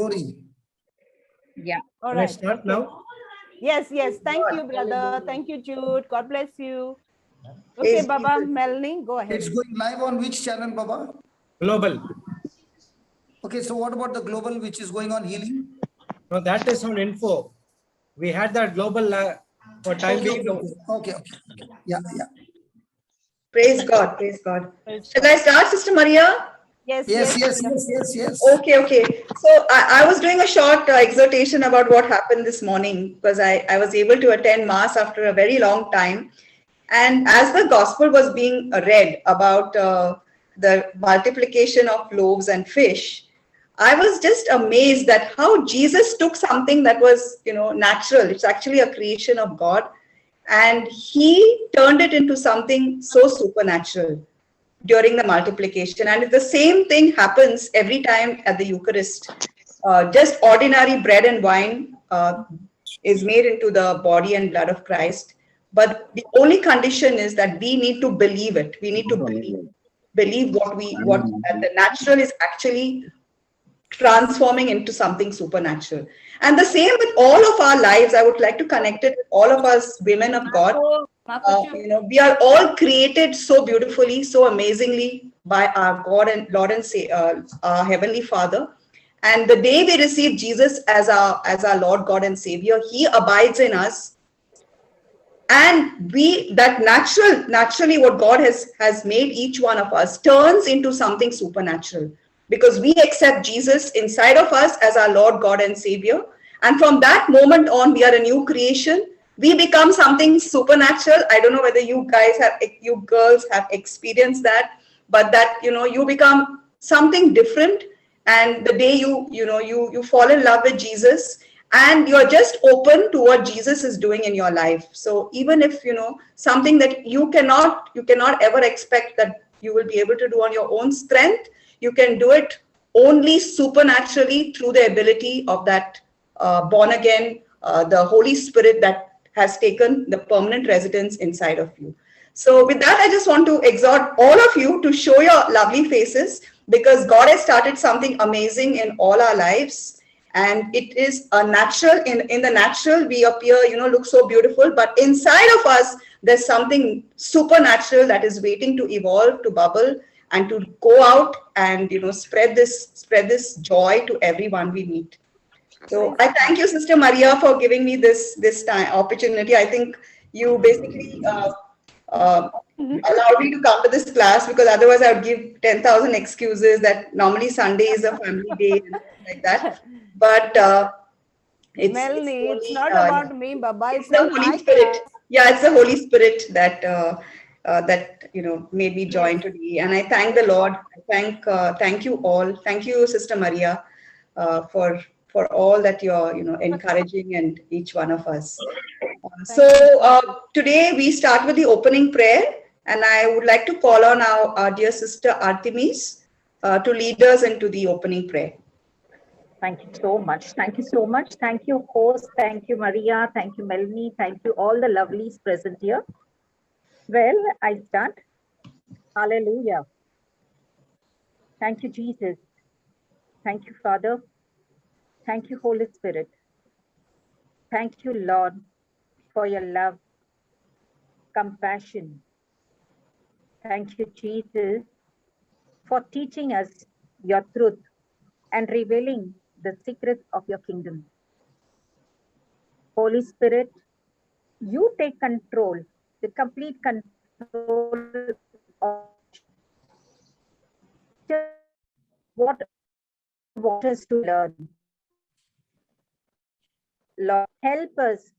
glory. Yeah. All Can I right. start Okay. now? Yes, yes. Thank you, brother. Thank you, Jude. God bless you. Okay, Praise Baba, Jesus. Melanie, go ahead. It's going live on which channel, Baba? Global. Okay, so what about the global, which is going on healing? No, that is on info. We had that global for time Okay, being. okay. Yeah. Praise God. Praise God. Praise Shall God. I start, Sister Maria? Yes, Yes. Maria. Okay. So I was doing a short exhortation about what happened this morning because I was able to attend Mass after a very long time. And as the gospel was being read about the multiplication of loaves and fish, I was just amazed that how Jesus took something that was, natural. It's actually a creation of God. And he turned it into something so supernatural during the multiplication. And the same thing happens every time at the Eucharist. Just ordinary bread and wine is made into the body and blood of Christ. But the only condition is that we need to believe it. We need to believe what the natural is actually transforming into something supernatural. And the same with all of our lives. I would like to connect it with all of us women of God. We are all created so beautifully, so amazingly by our God and Lord and our Heavenly Father. And the day we receive Jesus as our Lord, God, and Savior, He abides in us. And naturally what God has made each one of us turns into something supernatural because we accept Jesus inside of us as our Lord, God, and Savior. And from that moment on, we are a new creation. We become something supernatural. I don't know whether you girls have experienced that, but that, you become something different. And the day you fall in love with Jesus, and you're just open to what Jesus is doing in your life. So even if, something that you cannot ever expect that you will be able to do on your own strength, you can do it only supernaturally through the ability of that born again, the Holy Spirit that has taken the permanent residence inside of you. So with that, I just want to exhort all of you to show your lovely faces because God has started something amazing in all our lives. And it is a natural, in the natural, we appear, look so beautiful, but inside of us, there's something supernatural that is waiting to evolve, to bubble, and to go out and, spread this joy to everyone we meet. So I thank you, Sister Maria, for giving me this time opportunity. I think you basically allowed me to come to this class because otherwise I would give 10,000 excuses that normally Sunday is a family day and like that. But Melanie, it's not about me, Baba. It's the Holy Spirit. Yeah, it's the Holy Spirit that made me join today. And I thank the Lord. Thank you all. Thank you, Sister Maria, for all that you're encouraging and each one of us. So today we start with the opening prayer, and I would like to call on our dear sister Artemis to lead us into the opening prayer. Thank you so much. Thank you so much. Thank you, host. Thank you, Maria. Thank you, Melanie. Thank you, all the lovelies present here. Well, I start. Hallelujah. Thank you, Jesus. Thank you, Father. Thank you, Holy Spirit. Thank you, Lord, for your love, compassion. Thank you, Jesus, for teaching us your truth and revealing the secrets of your kingdom. Holy Spirit, you take control, the complete control of what you want us to learn. Lord, help us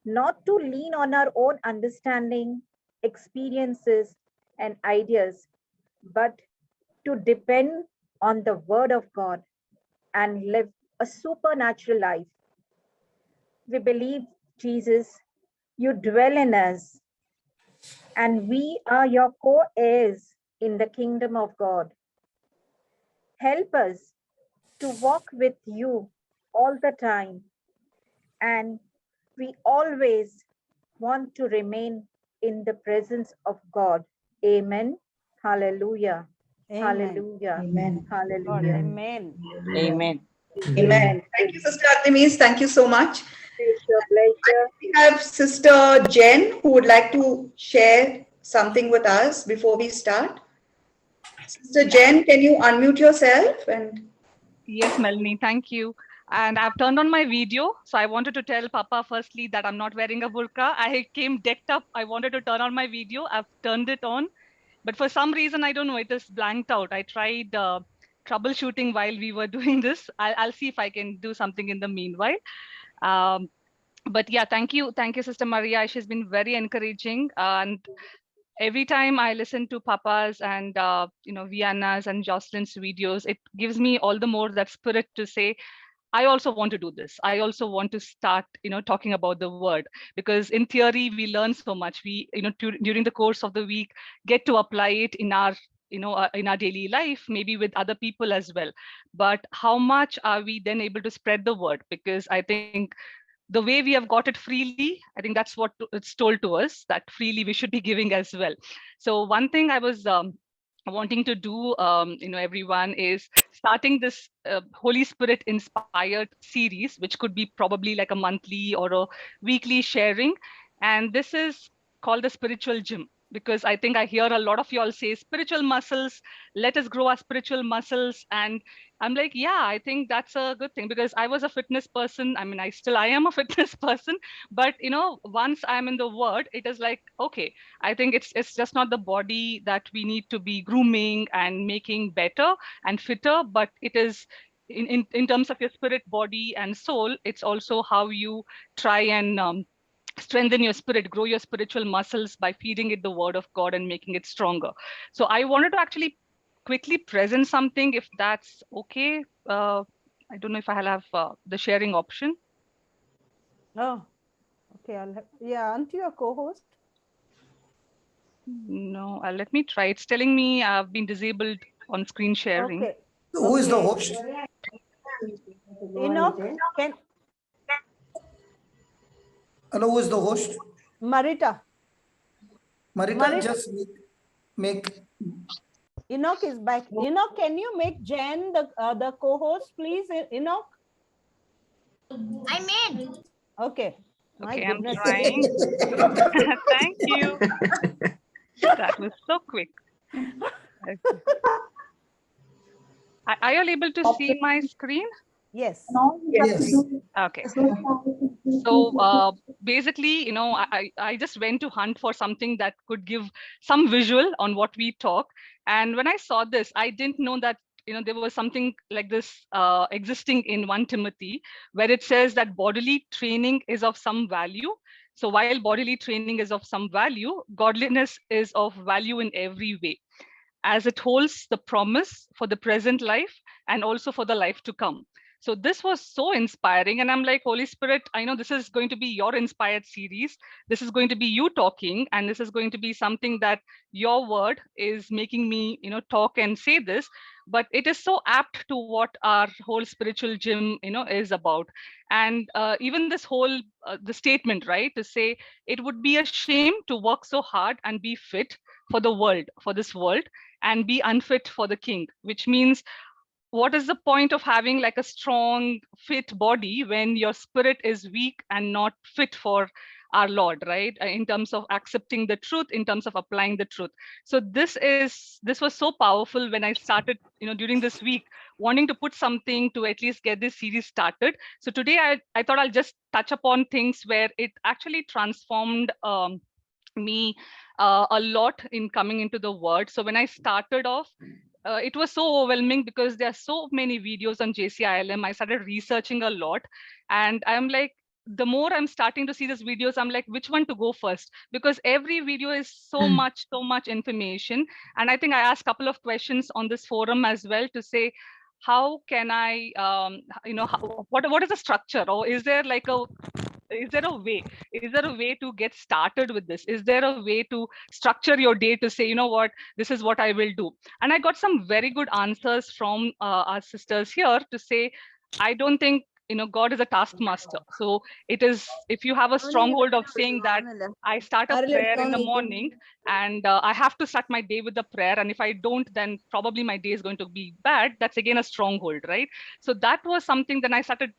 not to lean on our own understanding, experiences, and ideas, but to depend on the Word of God and live a supernatural life. We believe, Jesus, you dwell in us, and we are your co-heirs in the kingdom of God. Help us to walk with you all the time, and we always want to remain in the presence of God. Amen. Hallelujah. Amen. Hallelujah. Amen. Hallelujah. Amen. Amen. Amen. Thank you, Sister Artemis. Thank you so much. Pleasure. We have Sister Jen who would like to share something with us before we start. Sister Jen, can you unmute yourself? And Yes, Melanie, thank you. And I've turned on my video. So I wanted to tell Papa firstly that I'm not wearing a burqa. I came decked up. I wanted to turn on my video. I've turned it on. But for some reason, I don't know, it is blanked out. I tried troubleshooting while we were doing this. I'll see if I can do something in the meanwhile. But yeah, thank you. Thank you, Sister Maria. She's been very encouraging. And every time I listen to Papa's and Vienna's and Jocelyn's videos, it gives me all the more that spirit to say, I also want to do this. I also want to start, talking about the word, because in theory we learn so much. We, during the course of the week, get to apply it in our, in our daily life, maybe with other people as well. But how much are we then able to spread the word? Because I think the way we have got it freely, I think that's what it's told to us, that freely we should be giving as well. So one thing I was wanting to do, everyone, is starting this Holy Spirit inspired series, which could be probably like a monthly or a weekly sharing. And this is called the spiritual gym, because I think I hear a lot of y'all say spiritual muscles, let us grow our spiritual muscles. And I'm like, yeah, I think that's a good thing, because I was a fitness person. I mean, I am a fitness person, but once I'm in the word, it is like, okay, I think it's just not the body that we need to be grooming and making better and fitter, but it is in terms of your spirit, body, and soul. It's also how you try and strengthen your spirit, grow your spiritual muscles by feeding it the word of God and making it stronger. So I wanted to actually quickly present something, if that's okay. I don't know if I'll have the sharing option. Oh, okay. Aren't you a co-host? No, let me try. It's telling me I've been disabled on screen sharing. Okay. Who is the host? Enoch, can Hello, who is the host? Marita? Marita, just make Enoch is back. Enoch, can you make Jen the co-host, please? Enoch. I made. Okay. My Okay, goodness. I'm trying. Thank you. That was so quick. Are you all able to see my screen? Yes. yes. Okay. So basically, I just went to hunt for something that could give some visual on what we talk. And when I saw this, I didn't know that there was something like this existing in 1 Timothy, where it says that bodily training is of some value. So while bodily training is of some value, godliness is of value in every way, as it holds the promise for the present life and also for the life to come. So this was so inspiring. And I'm like, Holy Spirit, I know this is going to be your inspired series. This is going to be you talking, and this is going to be something that your word is making me, talk and say this. But it is so apt to what our whole spiritual gym, is about. And even this whole, the statement, right, to say it would be a shame to work so hard and be fit for the world, for this world, and be unfit for the king, which means, what is the point of having like a strong, fit body when your spirit is weak and not fit for our Lord, right? In terms of accepting the truth, in terms of applying the truth. So this was so powerful when I started, during this week, wanting to put something to at least get this series started. So today I thought I'll just touch upon things where it actually transformed me a lot in coming into the word. So when I started off, it was so overwhelming because there are so many videos on JCILM. I started researching a lot, and I'm like, the more I'm starting to see these videos, I'm like, which one to go first? Because every video is so much information. And I think I asked a couple of questions on this forum as well to say, how can I, what is the structure, or is there like is there a way? Is there a way to get started with this? Is there a way to structure your day to say, you know what, this is what I will do? And I got some very good answers from our sisters here to say, I don't think God is a taskmaster. So it is, if you have a stronghold of saying that I start a prayer in the morning and I have to start my day with the prayer, and if I don't, then probably my day is going to be bad. That's again a stronghold, right? So that was something. Then I started,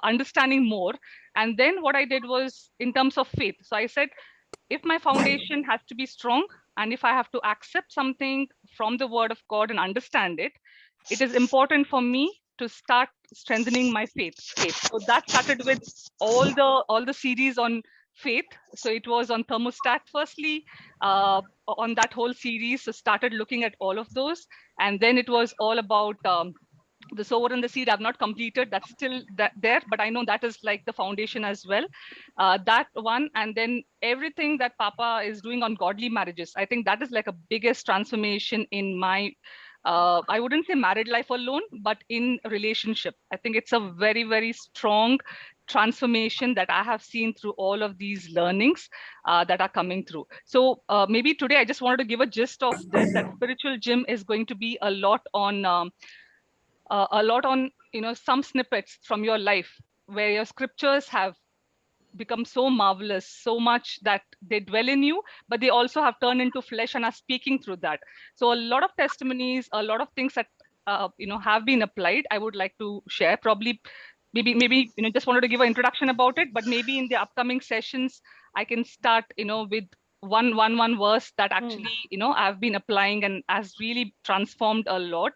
understanding more. And then what I did was in terms of faith. So I said, if my foundation has to be strong, and if I have to accept something from the word of God and understand it, it is important for me to start strengthening my faith. So that started with all the series on faith. So it was on thermostat firstly, on that whole series. So started looking at all of those, and then it was all about the sower and the seed. I've not completed, that's still there, but I know that is like the foundation as well. That one, and then everything that Papa is doing on godly marriages, I think that is like a biggest transformation in my I wouldn't say married life alone, but in relationship. I think it's a very, very strong transformation that I have seen through all of these learnings that are coming through. So maybe today I just wanted to give a gist of this, that spiritual gym is going to be a lot on some snippets from your life where your scriptures have become so marvelous, so much that they dwell in you, but they also have turned into flesh and are speaking through that. So a lot of testimonies, a lot of things that have been applied, I would like to share. Probably maybe just wanted to give an introduction about it, but maybe in the upcoming sessions I can start with one verse that actually I've been applying and has really transformed a lot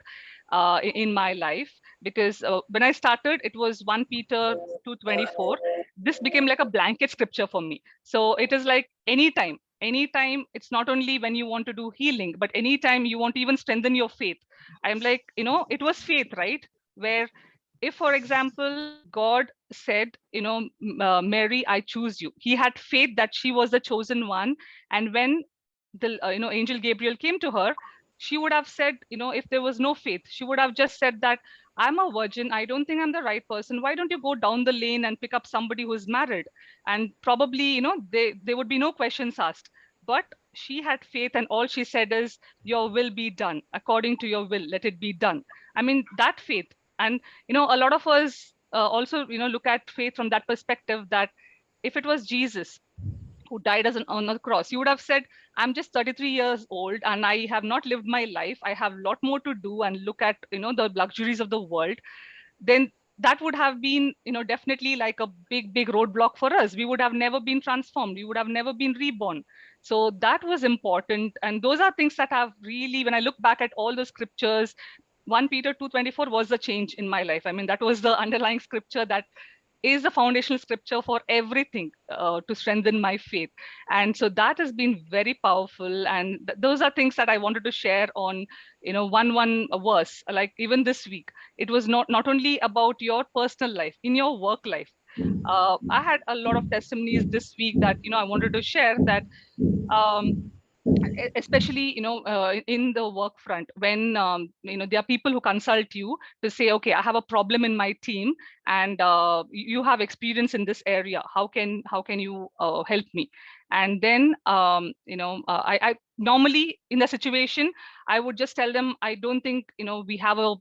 in my life. Because when I started, it was 1 Peter 2:24. This became like a blanket scripture for me. So it is like anytime, it's not only when you want to do healing, but anytime you want to even strengthen your faith. I'm like, it was faith, right? Where if, for example, God said, Mary, I choose you. He had faith that she was the chosen one. And when the angel Gabriel came to her, she would have said, if there was no faith, she would have just said that I'm a virgin, I don't think I'm the right person, why don't you go down the lane and pick up somebody who's married? And probably there would be no questions asked. But she had faith, and all she said is, your will be done, according to your will, let it be done. I mean, that faith. And a lot of us also look at faith from that perspective, that if it was Jesus who died on the cross, you would have said, I'm just 33 years old and I have not lived my life, I have a lot more to do, and look at the luxuries of the world. Then that would have been definitely like a big roadblock for us. We would have never been transformed, we would have never been reborn. So that was important. And those are things that have really, when I look back at all the scriptures, 1 Peter 2:24 was the change in my life. I mean, that was the underlying scripture that is the foundational scripture for everything to strengthen my faith. And so that has been very powerful. And those are things that I wanted to share on, one verse. Like even this week, it was not only about your personal life, in your work life. I had a lot of testimonies this week that, I wanted to share that, especially in the work front, when there are people who consult you to say, okay, I have a problem in my team, and you have experience in this area, how can you help me? And then I normally, in the situation, I would just tell them, I don't think we have a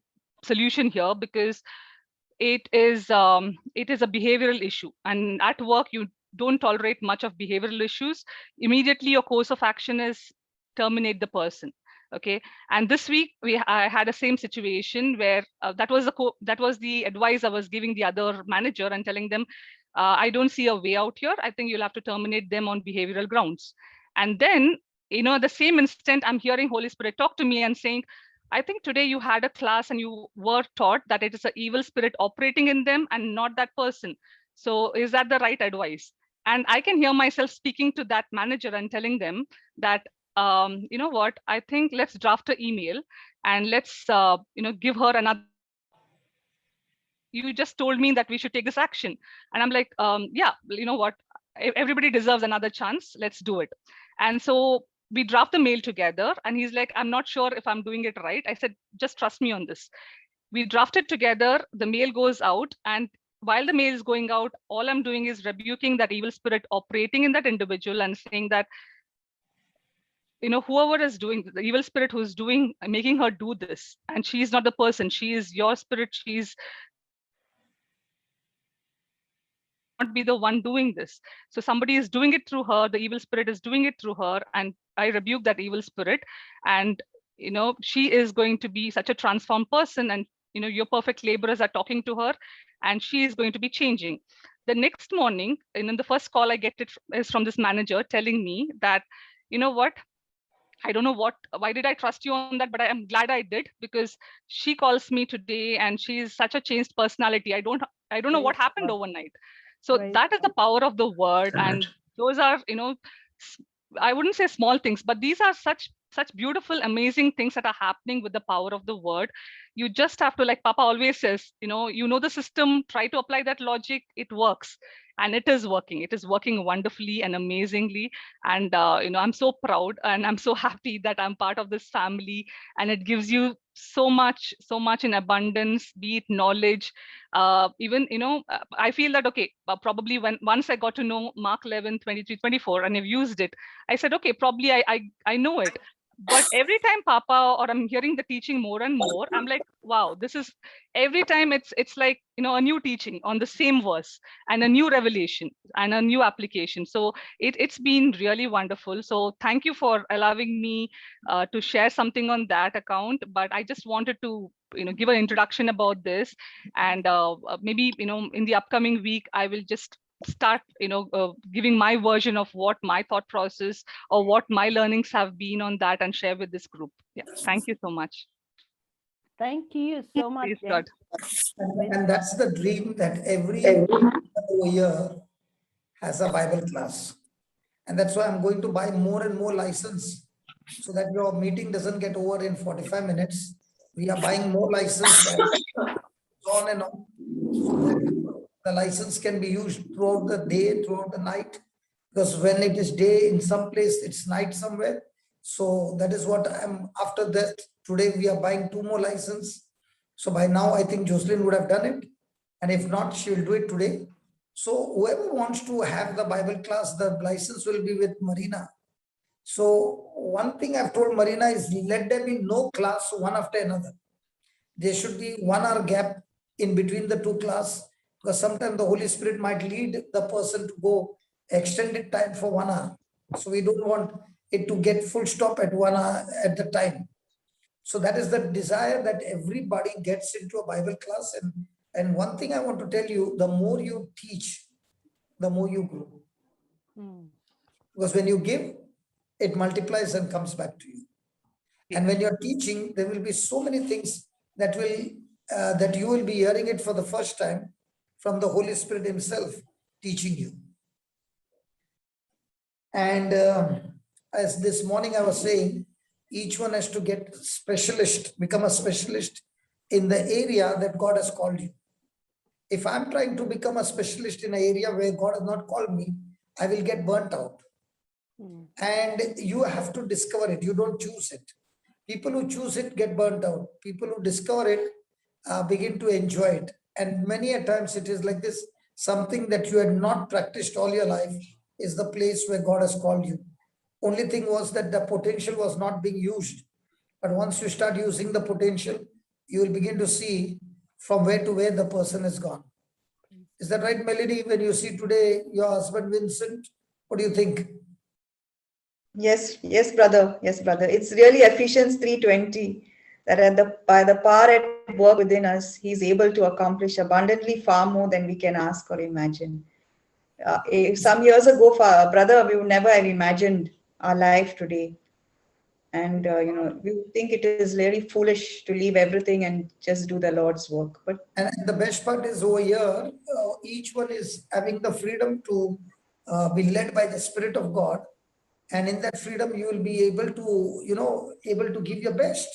solution here, because it is a behavioral issue, and at work you don't tolerate much of behavioral issues. Immediately your course of action is terminate the person. Okay. And this week I had a same situation where that was the advice I was giving the other manager, and telling them, I don't see a way out here, I think you'll have to terminate them on behavioral grounds. And then the same instant, I'm hearing Holy Spirit talk to me and saying, I think today you had a class and you were taught that it is an evil spirit operating in them and not that person. So is that the right advice? And I can hear myself speaking to that manager and telling them that, you know what, I think let's draft an email and let's, give her another. You just told me that we should take this action. And I'm like, yeah, you know what, everybody deserves another chance. Let's do it. And so we draft the mail together, and he's like, I'm not sure if I'm doing it right. I said, just trust me on this. We draft it together, the mail goes out, and while the mail is going out, all I'm doing is rebuking that evil spirit operating in that individual and saying that, whoever is doing the evil spirit who's making her do this, and she's not the person, she is your spirit, she's not be the one doing this. So somebody is doing it through her, the evil spirit is doing it through her, and I rebuke that evil spirit. And she is going to be such a transformed person, and your perfect laborers are talking to her, and she is going to be changing. The next morning, and then the first call I get is from this manager telling me that, what, I don't know why did I trust you on that, but I am glad I did, because she calls me today and she is such a changed personality. I don't know what happened overnight. So that is the power of the word. And those are, I wouldn't say small things, but these are such beautiful, amazing things that are happening with the power of the word. You just have to, like Papa always says, the system, try to apply that logic, it works. And it is working. It is working wonderfully and amazingly. And, I'm so proud and I'm so happy that I'm part of this family. And it gives you so much in abundance, be it knowledge. Even, I feel that, okay, probably once I got to know Mark 11, 23, 24, and I've used it, I said, okay, probably I know it. But every time Papa or I'm hearing the teaching more and more, I'm like, wow, this is every time it's like, a new teaching on the same verse and a new revelation and a new application. So it's been really wonderful. So thank you for allowing me to share something on that account. But I just wanted to, give an introduction about this. And maybe, in the upcoming week, I will just start giving my version of what my thought process or what my learnings have been on that and share with this group. Yeah, thank you so much. Thank you so much. Praise God. And that's the dream, that every year has a Bible class. And that's why I'm going to buy more and more license, so that your meeting doesn't get over in 45 minutes. We are buying more license, on and on. The license can be used throughout the day, throughout the night, because when it is day in some place, it's night somewhere. So that is what I'm after that. Today we are buying 2 more license. So by now, I think Jocelyn would have done it. And if not, she will do it today. So whoever wants to have the Bible class, the license will be with Marina. So one thing I've told Marina is, let there be no class one after another. There should be 1 hour gap in between the 2 class, because sometimes the Holy Spirit might lead the person to go extended time for 1 hour. So we don't want it to get full stop at 1 hour at the time. So that is the desire, that everybody gets into a Bible class. And one thing I want to tell you, the more you teach, the more you grow. Because when you give, it multiplies and comes back to you. And when you're teaching, there will be so many things that that you will be hearing it for the first time from the Holy Spirit himself teaching you. And as this morning I was saying, each one has to get specialist, become a specialist in the area that God has called you. If I'm trying to become a specialist in an area where God has not called me, I will get burnt out. And you have to discover it. You don't choose it. People who choose it get burnt out. People who discover it begin to enjoy it. And many a times it is like this, something that you had not practiced all your life is the place where God has called you. Only thing was that the potential was not being used. But once you start using the potential, you will begin to see from where to where the person has gone. Is that right, Melody? When you see today your husband, Vincent, what do you think? Yes, brother. Yes, brother. It's really Ephesians 3:20 that by the power at work within us, he's able to accomplish abundantly far more than we can ask or imagine. Some years ago, brother, we would never have imagined our life today. And, we would think it is really foolish to leave everything and just do the Lord's work. And the best part is, over here, each one is having the freedom to be led by the Spirit of God. And in that freedom, you will be able to give your best.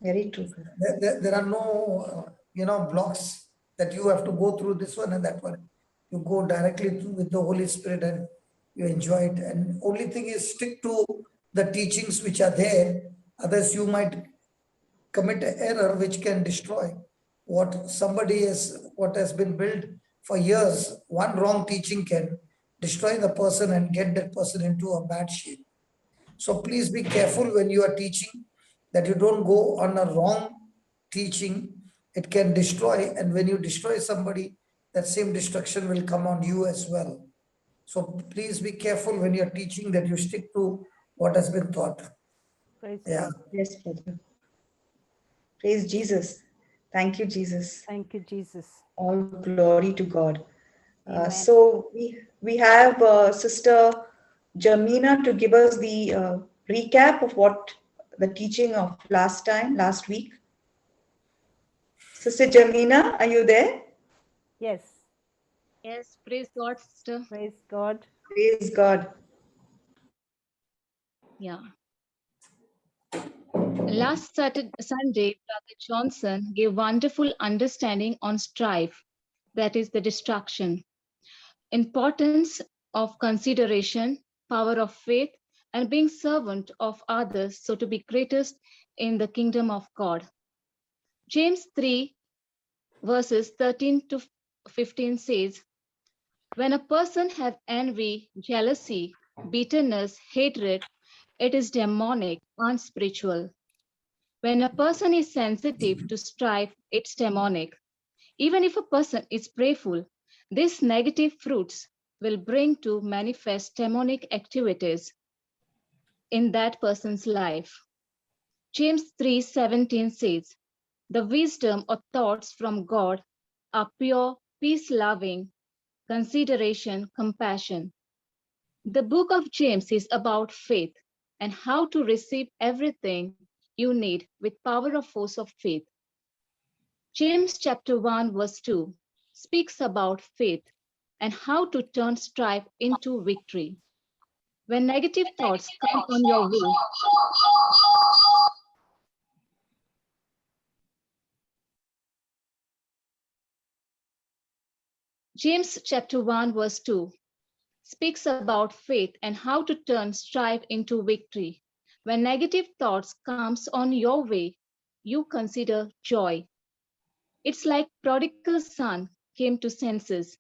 Very true. There are no, blocks that you have to go through this one and that one. You go directly with the Holy Spirit and you enjoy it. And only thing is, stick to the teachings which are there. Otherwise, you might commit an error which can destroy what has been built for years. One wrong teaching can destroy the person and get that person into a bad shape. So please be careful when you are teaching, that you don't go on a wrong teaching. It can destroy, and when you destroy somebody, that same destruction will come on you as well. So please be careful when you're teaching that you stick to what has been taught. Praise Yeah. God. Yes, brother. Praise Jesus. Thank you, Jesus. Thank you, Jesus. All glory to God. Amen. So we have Sister Jamina to give us the recap of what the teaching of last week. Sister Jamina, are you there? Yes. Yes, praise God, sister. Praise God. Praise God. Yeah. Last Sunday, Brother Johnson gave wonderful understanding on strife, that is the destruction, importance of consideration, power of faith, and being servant of others, so to be greatest in the kingdom of God. James 3, verses 13 to 15 says, when a person have envy, jealousy, bitterness, hatred, it is demonic, unspiritual. When a person is sensitive to strife, it's demonic. Even if a person is prayerful, these negative fruits will bring to manifest demonic activities in that person's life. James 3:17 says, the wisdom or thoughts from God are pure, peace-loving, consideration, compassion. The book of James is about faith and how to receive everything you need with power of force of faith. James chapter 1 verse 2 speaks about faith and how to turn strife into victory. When negative thoughts come on your way, James chapter 1 verse 2 speaks about faith and how to turn strife into victory. When negative thoughts comes on your way, you consider joy. It's like prodigal son came to senses.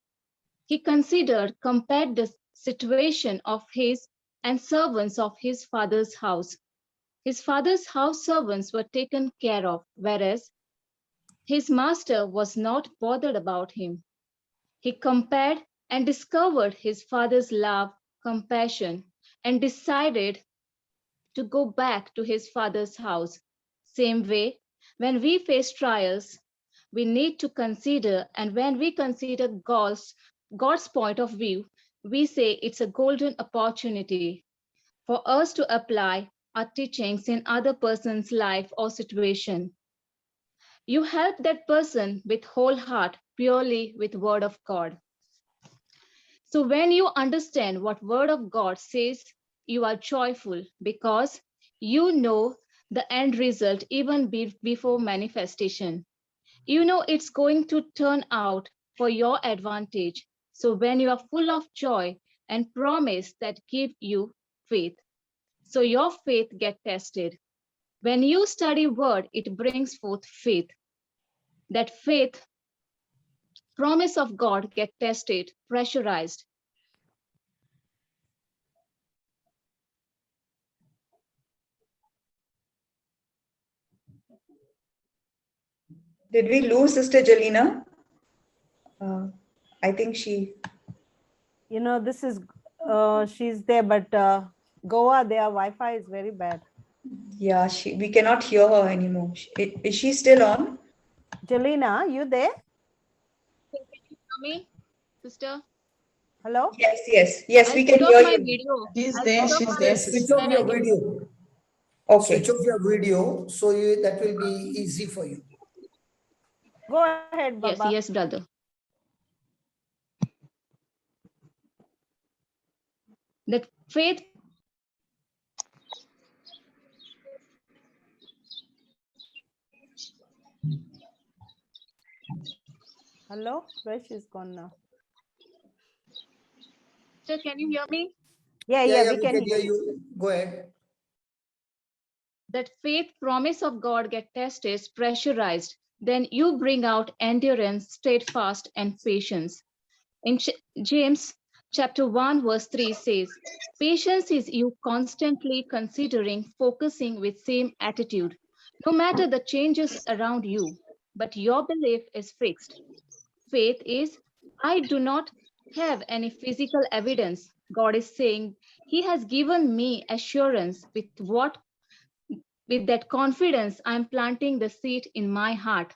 He considered, compared the situation of his and servants of his father's house. His father's house servants were taken care of, whereas his master was not bothered about him. He compared and discovered his father's love, compassion, and decided to go back to his father's house. Same way, when we face trials, we need to consider, and when we consider God's point of view, we say it's a golden opportunity for us to apply our teachings in other person's life or situation. You help that person with whole heart, purely with word of God. So when you understand what word of God says, you are joyful because you know the end result even before manifestation. You know it's going to turn out for your advantage. So when you are full of joy and promise that give you faith, so your faith get tested. When you study word, it brings forth faith. That faith, promise of God get tested, pressurized. Did we lose Sister Jalina? I think she. You know, this is, she's there, but Goa, their Wi-Fi is very bad. Yeah, we cannot hear her anymore. Is she still on? Jelena, you there? Can you hear me, sister? Hello? Yes, I we put can off hear my you. video. She's I'll there, put off she's my there. Switch video off and your again. video. Okay. Switch off your video so that will be easy for you. Go ahead, Yes, Baba. yes, brother. That faith. Hello? Where she's gone now? Sir, can you hear me? Yeah, we We can can hear hear you. you. Go ahead. That faith promise of God get tested, pressurized, then you bring out endurance, steadfast, and patience. In James chapter 1, verse 3 says, patience is you constantly considering, focusing with same attitude, no matter the changes around you, but your belief is fixed. Faith is I do not have any physical evidence. God is saying he has given me assurance with that confidence I'm planting the seed in my heart.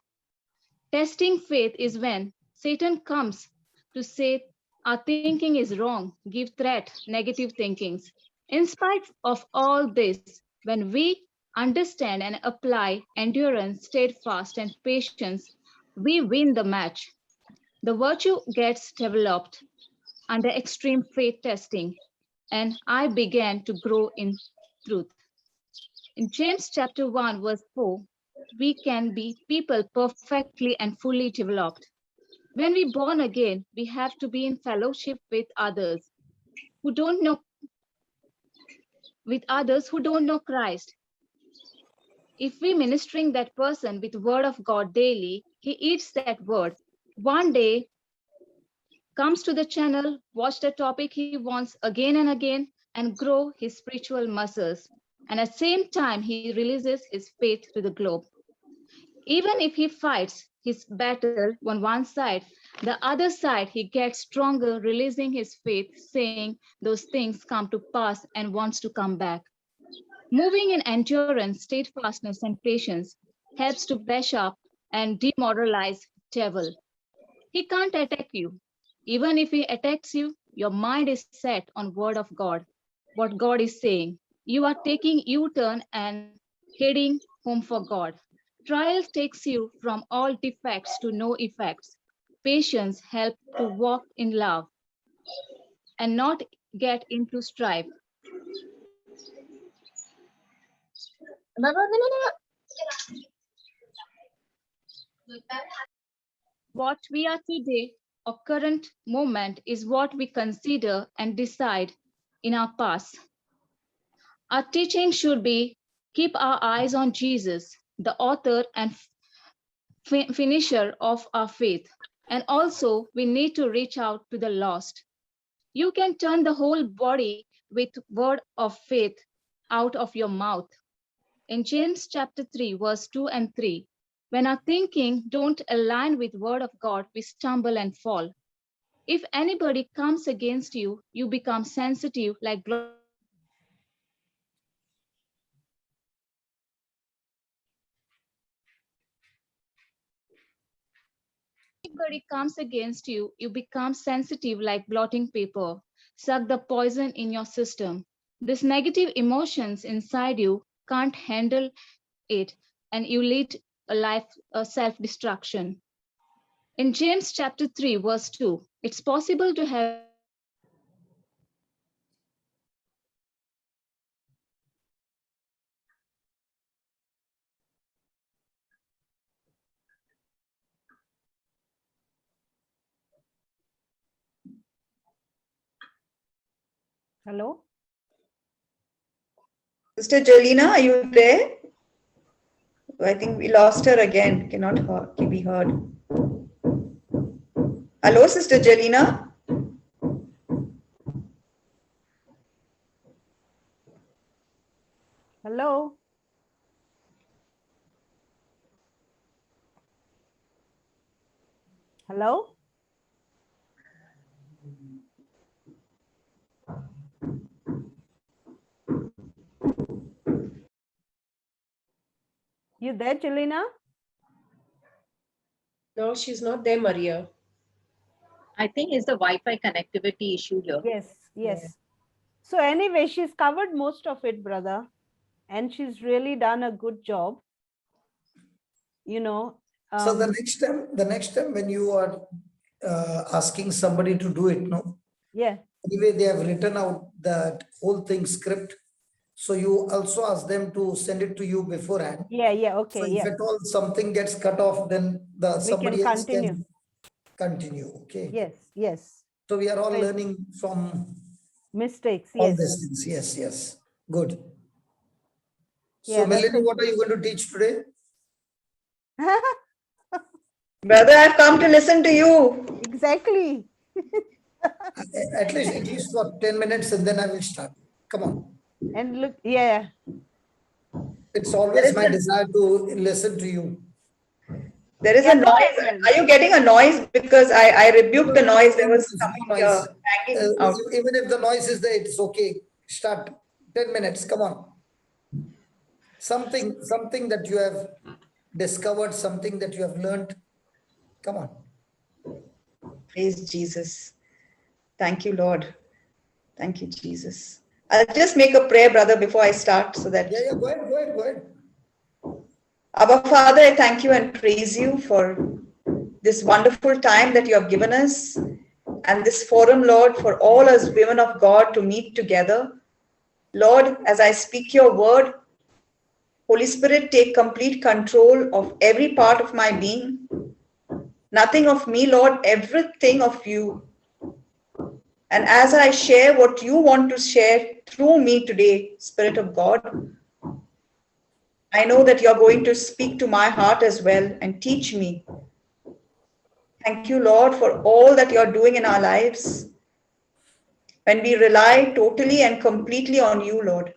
Testing faith is when Satan comes to say our thinking is wrong, give threat, negative thinkings. In spite of all this, when we understand and apply endurance, steadfast, and patience, we win the match. The virtue gets developed under extreme faith testing, and I began to grow in truth. In James chapter 1, verse 4, we can be people perfectly and fully developed. When we born again, we have to be in fellowship who don't know with others who don't know Christ. If we ministering that person with word of God daily, he eats that word. One day comes to the channel, watch the topic he wants again and again, and grow his spiritual muscles. And at the same time, he releases his faith to the globe. Even if he fights his battle on one side, the other side he gets stronger, releasing his faith, saying those things come to pass and wants to come back. Moving in endurance, steadfastness, and patience helps to bash up and demoralize devil. He can't attack you. Even if he attacks you, your mind is set on word of God, what God is saying. You are taking U-turn and heading home for God. Trial takes you from all defects to no effects. Patience helps to walk in love and not get into strife. What we are today or current moment is what we consider and decide in our past. Our teaching should be keep our eyes on Jesus, the author and finisher of our faith. And also, we need to reach out to the lost. You can turn the whole body with word of faith out of your mouth. In James chapter 3, verse 2 and 3, when our thinking don't align with word of God, we stumble and fall. If anybody comes against you, you become sensitive like anybody comes against you, you become sensitive like blotting paper. Suck the poison in your system. These negative emotions inside you can't handle it, and you lead a life of self-destruction. In James chapter 3, verse 2, it's possible to have Hello? Sister Jolina, are you there? I think we lost her again. Cannot be heard. Hello, Sister Jolina. Hello? Hello? You there, Jelena? No, she's not there, Maria. I think it's the Wi-Fi connectivity issue here. Yes, yes. So anyway, she's covered most of it, brother. And she's really done a good job. You know. So the next time when you are asking somebody to do it, no? Yeah. Anyway, they have written out that whole thing script. So you also ask them to send it to you beforehand. Yeah, yeah, okay, So if yeah. at all something gets cut off, then somebody else can continue. Okay. Yes, yes. So we are all learning from mistakes. all Yes. these things. Yes, yes. Good. Yeah, So Melanie, what are you going to teach today? Brother, I've come to listen to you. Exactly. At least for 10 minutes and then I will start. Come on. And look, yeah. It's always my desire to listen to you. There is Yeah, a go noise. ahead, brother. Are you getting a noise? Because I rebuked the noise. There was No something noise. hanging out. Even if the noise is there, it's okay. Start. 10 minutes. Come on. Something that you have discovered, something that you have learned. Come on. Praise Jesus. Thank you, Lord. Thank you, Jesus. I'll just make a prayer, brother, before I start so that. Yeah, go ahead. Abba Father, I thank you and praise you for this wonderful time that you have given us and this forum, Lord, for all us women of God to meet together. Lord, as I speak your word, Holy Spirit, take complete control of every part of my being. Nothing of me, Lord, everything of you. And as I share what you want to share through me today, Spirit of God, I know that you're going to speak to my heart as well and teach me. Thank you, Lord, for all that you're doing in our lives. When we rely totally and completely on you, Lord.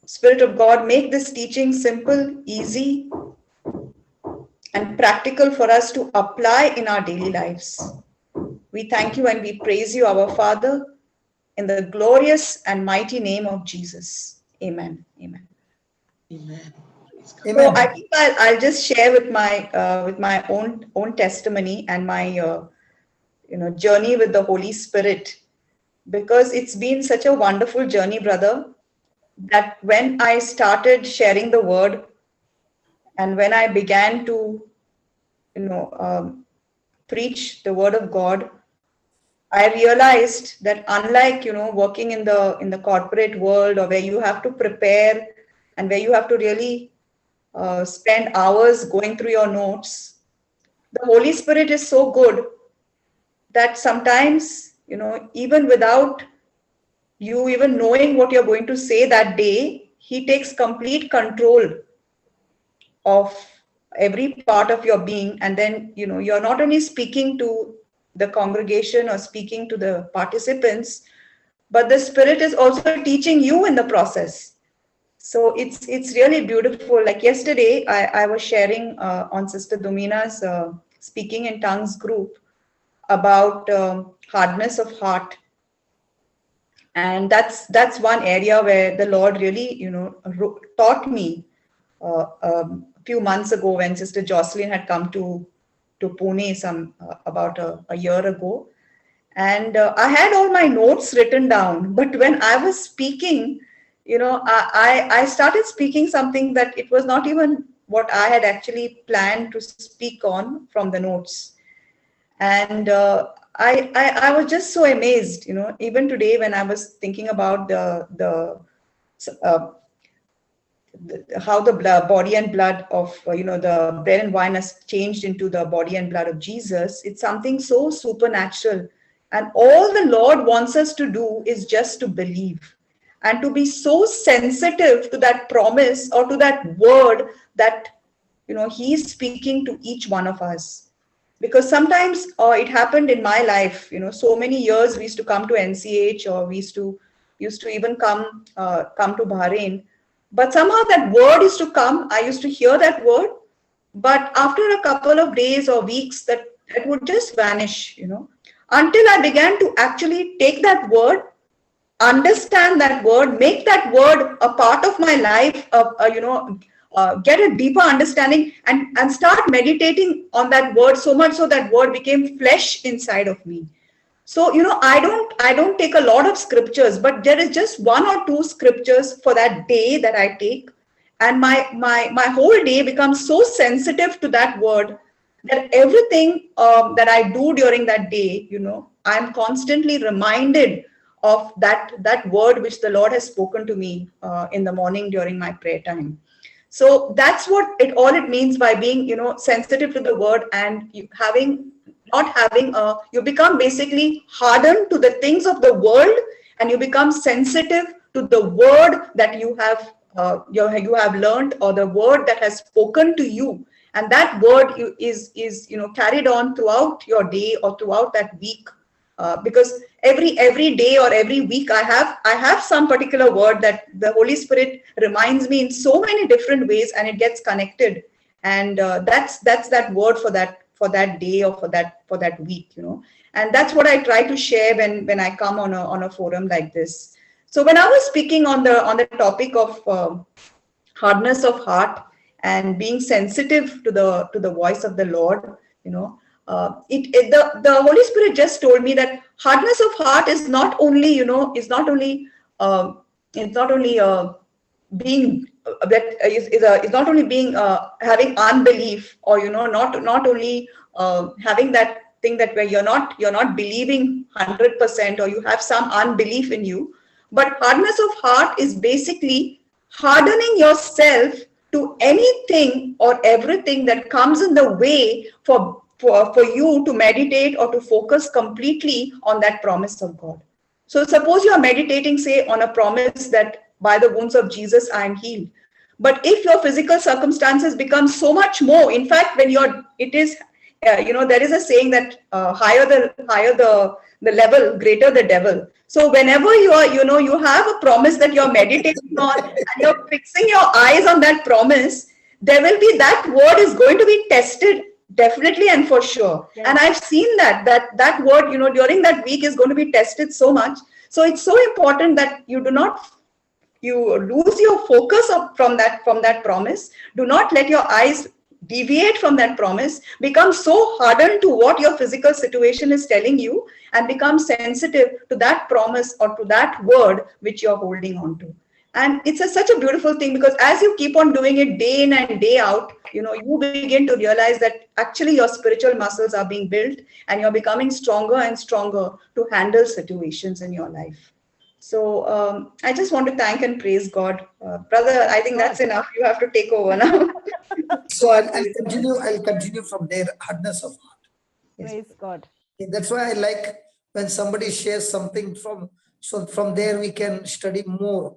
Spirit of God, make this teaching simple, easy, and practical for us to apply in our daily lives. We thank you and we praise you, our Father, in the glorious and mighty name of Jesus. Amen. Amen. Amen. So I think I'll just share with my own testimony and my journey with the Holy Spirit, because it's been such a wonderful journey, brother, that when I started sharing the word and when I began to preach the word of God, I realized that unlike working in the corporate world, or where you have to prepare and where you have to really spend hours going through your notes, the Holy Spirit is so good that sometimes even without you even knowing what you're going to say that day, he takes complete control of every part of your being. And then you're not only speaking to the congregation or speaking to the participants, but the Spirit is also teaching you in the process. So it's really beautiful. Like yesterday, I was sharing on Sister Domina's speaking in tongues group about hardness of heart, and that's one area where the Lord really taught me a few months ago when Sister Jocelyn had come to Pune about a year ago. And I had all my notes written down, but when I was speaking, I started speaking something that it was not even what I had actually planned to speak on from the notes. And I was just so amazed, even today when I was thinking about how the body and blood of, the bread and wine has changed into the body and blood of Jesus. It's something so supernatural. And all the Lord wants us to do is just to believe and to be so sensitive to that promise or to that word that, He's speaking to each one of us. Because sometimes it happened in my life, so many years we used to come to NCH, or we used to even come to Bahrain. But somehow that word used to come. I used to hear that word, but after a couple of days or weeks, that would just vanish, until I began to actually take that word, understand that word, make that word a part of my life, get a deeper understanding and start meditating on that word, so much so that word became flesh inside of me. So, I don't take a lot of scriptures, but there is just one or two scriptures for that day that I take. And my whole day becomes so sensitive to that word that everything that I do during that day, I'm constantly reminded of that word which the Lord has spoken to me in the morning during my prayer time. So that's what it means by being, sensitive to the word, and you become basically hardened to the things of the world, and you become sensitive to the word that you have learned, or the word that has spoken to you, and that word is carried on throughout your day or throughout that week. Because every day or every week I have some particular word that the Holy Spirit reminds me in so many different ways, and it gets connected. And that's that word for that day or for that week, you know. And that's what I try to share when I come on a forum like this. So when I was speaking on the topic of hardness of heart and being sensitive to the voice of the Lord, you know, the Holy Spirit just told me that hardness of heart is not only, you know, being is not only being having unbelief, or you know, not only having that thing that where you're not believing 100%, or you have some unbelief in you. But hardness of heart is basically hardening yourself to anything or everything that comes in the way for you to meditate or to focus completely on that promise of God. So suppose you are meditating, say, on a promise that by the wounds of Jesus I am healed. But if your physical circumstances become so much more, in fact, when you know, there is a saying that higher the level, greater the devil. So whenever you are, you know, you have a promise that you're meditating on and you're fixing your eyes on that promise, there will be, that word is going to be tested definitely and for sure. Yes. And I've seen that word, you know, during that week is going to be tested so much. So it's so important that you lose your focus from that promise. Do not let your eyes deviate from that promise, become so hardened to what your physical situation is telling you, and become sensitive to that promise or to that word which you're holding on to. And it's such a beautiful thing, because as you keep on doing it day in and day out, you know, you begin to realize that actually your spiritual muscles are being built, and you're becoming stronger and stronger to handle situations in your life. So I just want to thank and praise God. Brother, I think that's enough. You have to take over now. So I'll continue from there. Hardness of heart. Praise God. Okay, that's why I like when somebody shares something from there we can study more.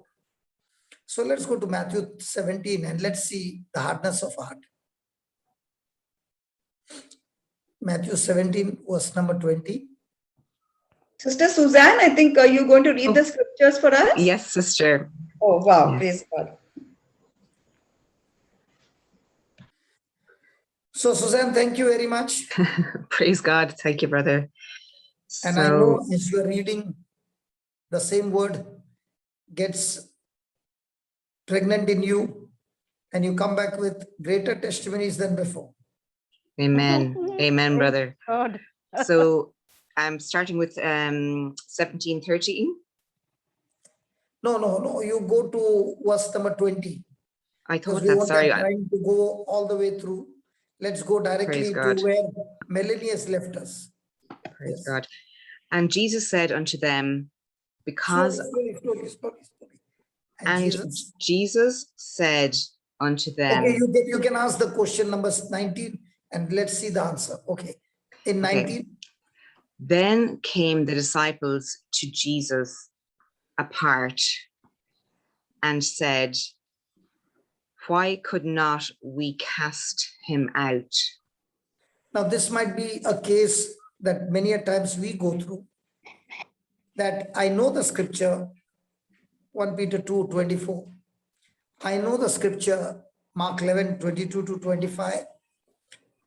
So let's go to Matthew 17 and let's see the hardness of heart. Matthew 17 verse number 20. Sister Suzanne, I think you're going to read the scriptures for us? Yes, sister. Oh, wow. Yes. Praise God. So Suzanne, thank you very much. Praise God. Thank you, brother. And I know as you're reading, the same word gets pregnant in you, and you come back with greater testimonies than before. Amen. Amen, brother. God. So I'm starting with 17:13. No. You go to verse number 20. I thought we that, were sorry. trying to go all the way through. Let's go directly to where Melanie has left us. Praise God. And Jesus said unto them, because... Slowly. And Jesus said unto them... Okay, you can ask the question number 19 and let's see the answer. Okay. In 19. Okay. Then came the disciples to Jesus apart and said, why could not we cast him out? Now, this might be a case that many a times we go through, that I know the scripture, 1 Peter 2:24. I know the scripture, Mark 11:22-25.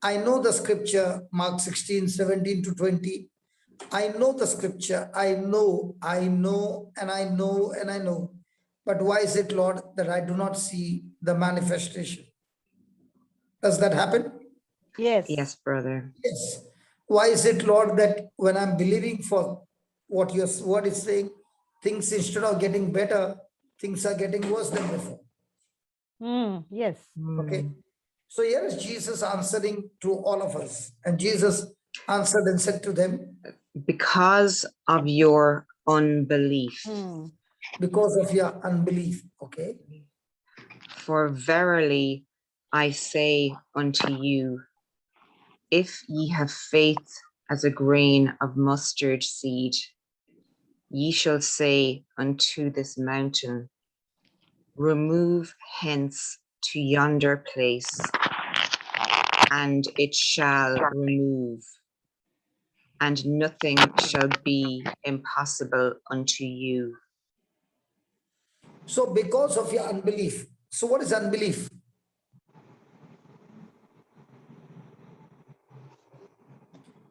I know the scripture, Mark 16:17-20. I know the scripture, I know. But why is it, Lord, that I do not see the manifestation? Does that happen? Yes. Yes, brother. Yes. Why is it, Lord, that when I'm believing for what your word is saying, things instead of getting better, things are getting worse than before? Yes. Okay. So here is Jesus answering to all of us. And Jesus answered and said to them, because of your unbelief. Because of your unbelief. Okay. For verily I say unto you, if ye have faith as a grain of mustard seed, ye shall say unto this mountain, remove hence to yonder place, and it shall remove, and nothing shall be impossible unto you. So because of your unbelief. So what is unbelief?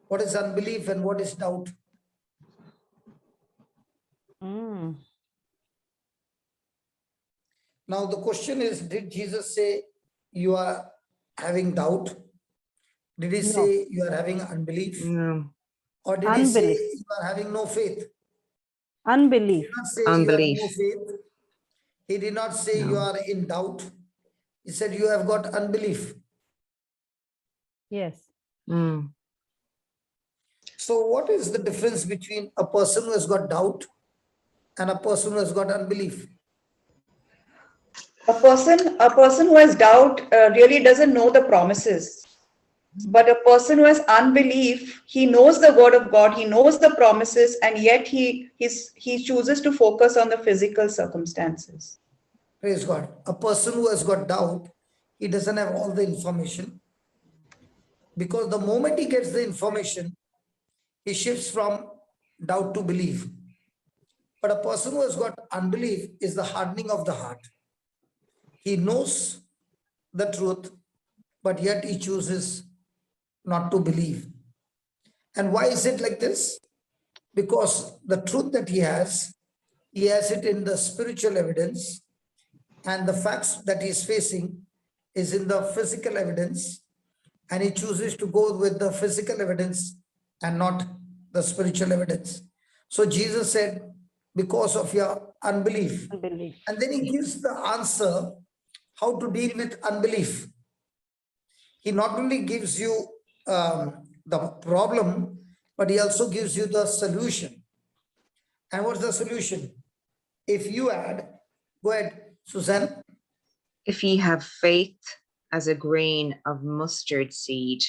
What is unbelief and what is doubt? Mm. Now the question is, did Jesus say you are having doubt? Did he No. say you are having unbelief? No. Or did he say Unbelief. you are having no faith? He Unbelief. did not say you have Unbelief. no faith. He did not say you No. are in doubt. He said you have got unbelief. Yes. Mm. So what is the difference between a person who has got doubt and a person who has got unbelief? A person who has doubt really doesn't know the promises. But a person who has unbelief, he knows the word of God, he knows the promises, and yet he chooses to focus on the physical circumstances. Praise God. A person who has got doubt, he doesn't have all the information. Because the moment he gets the information, he shifts from doubt to belief. But a person who has got unbelief is the hardening of the heart. He knows the truth, but yet he chooses not to believe. And why is it like this? Because the truth that he has it in the spiritual evidence, and the facts that he is facing is in the physical evidence, and he chooses to go with the physical evidence and not the spiritual evidence. So Jesus said, because of your unbelief. Unbelief. And then he gives the answer how to deal with unbelief. He not only gives you the problem, but he also gives you the solution. And what's the solution? If you add, go ahead, Suzanne. If ye have faith as a grain of mustard seed,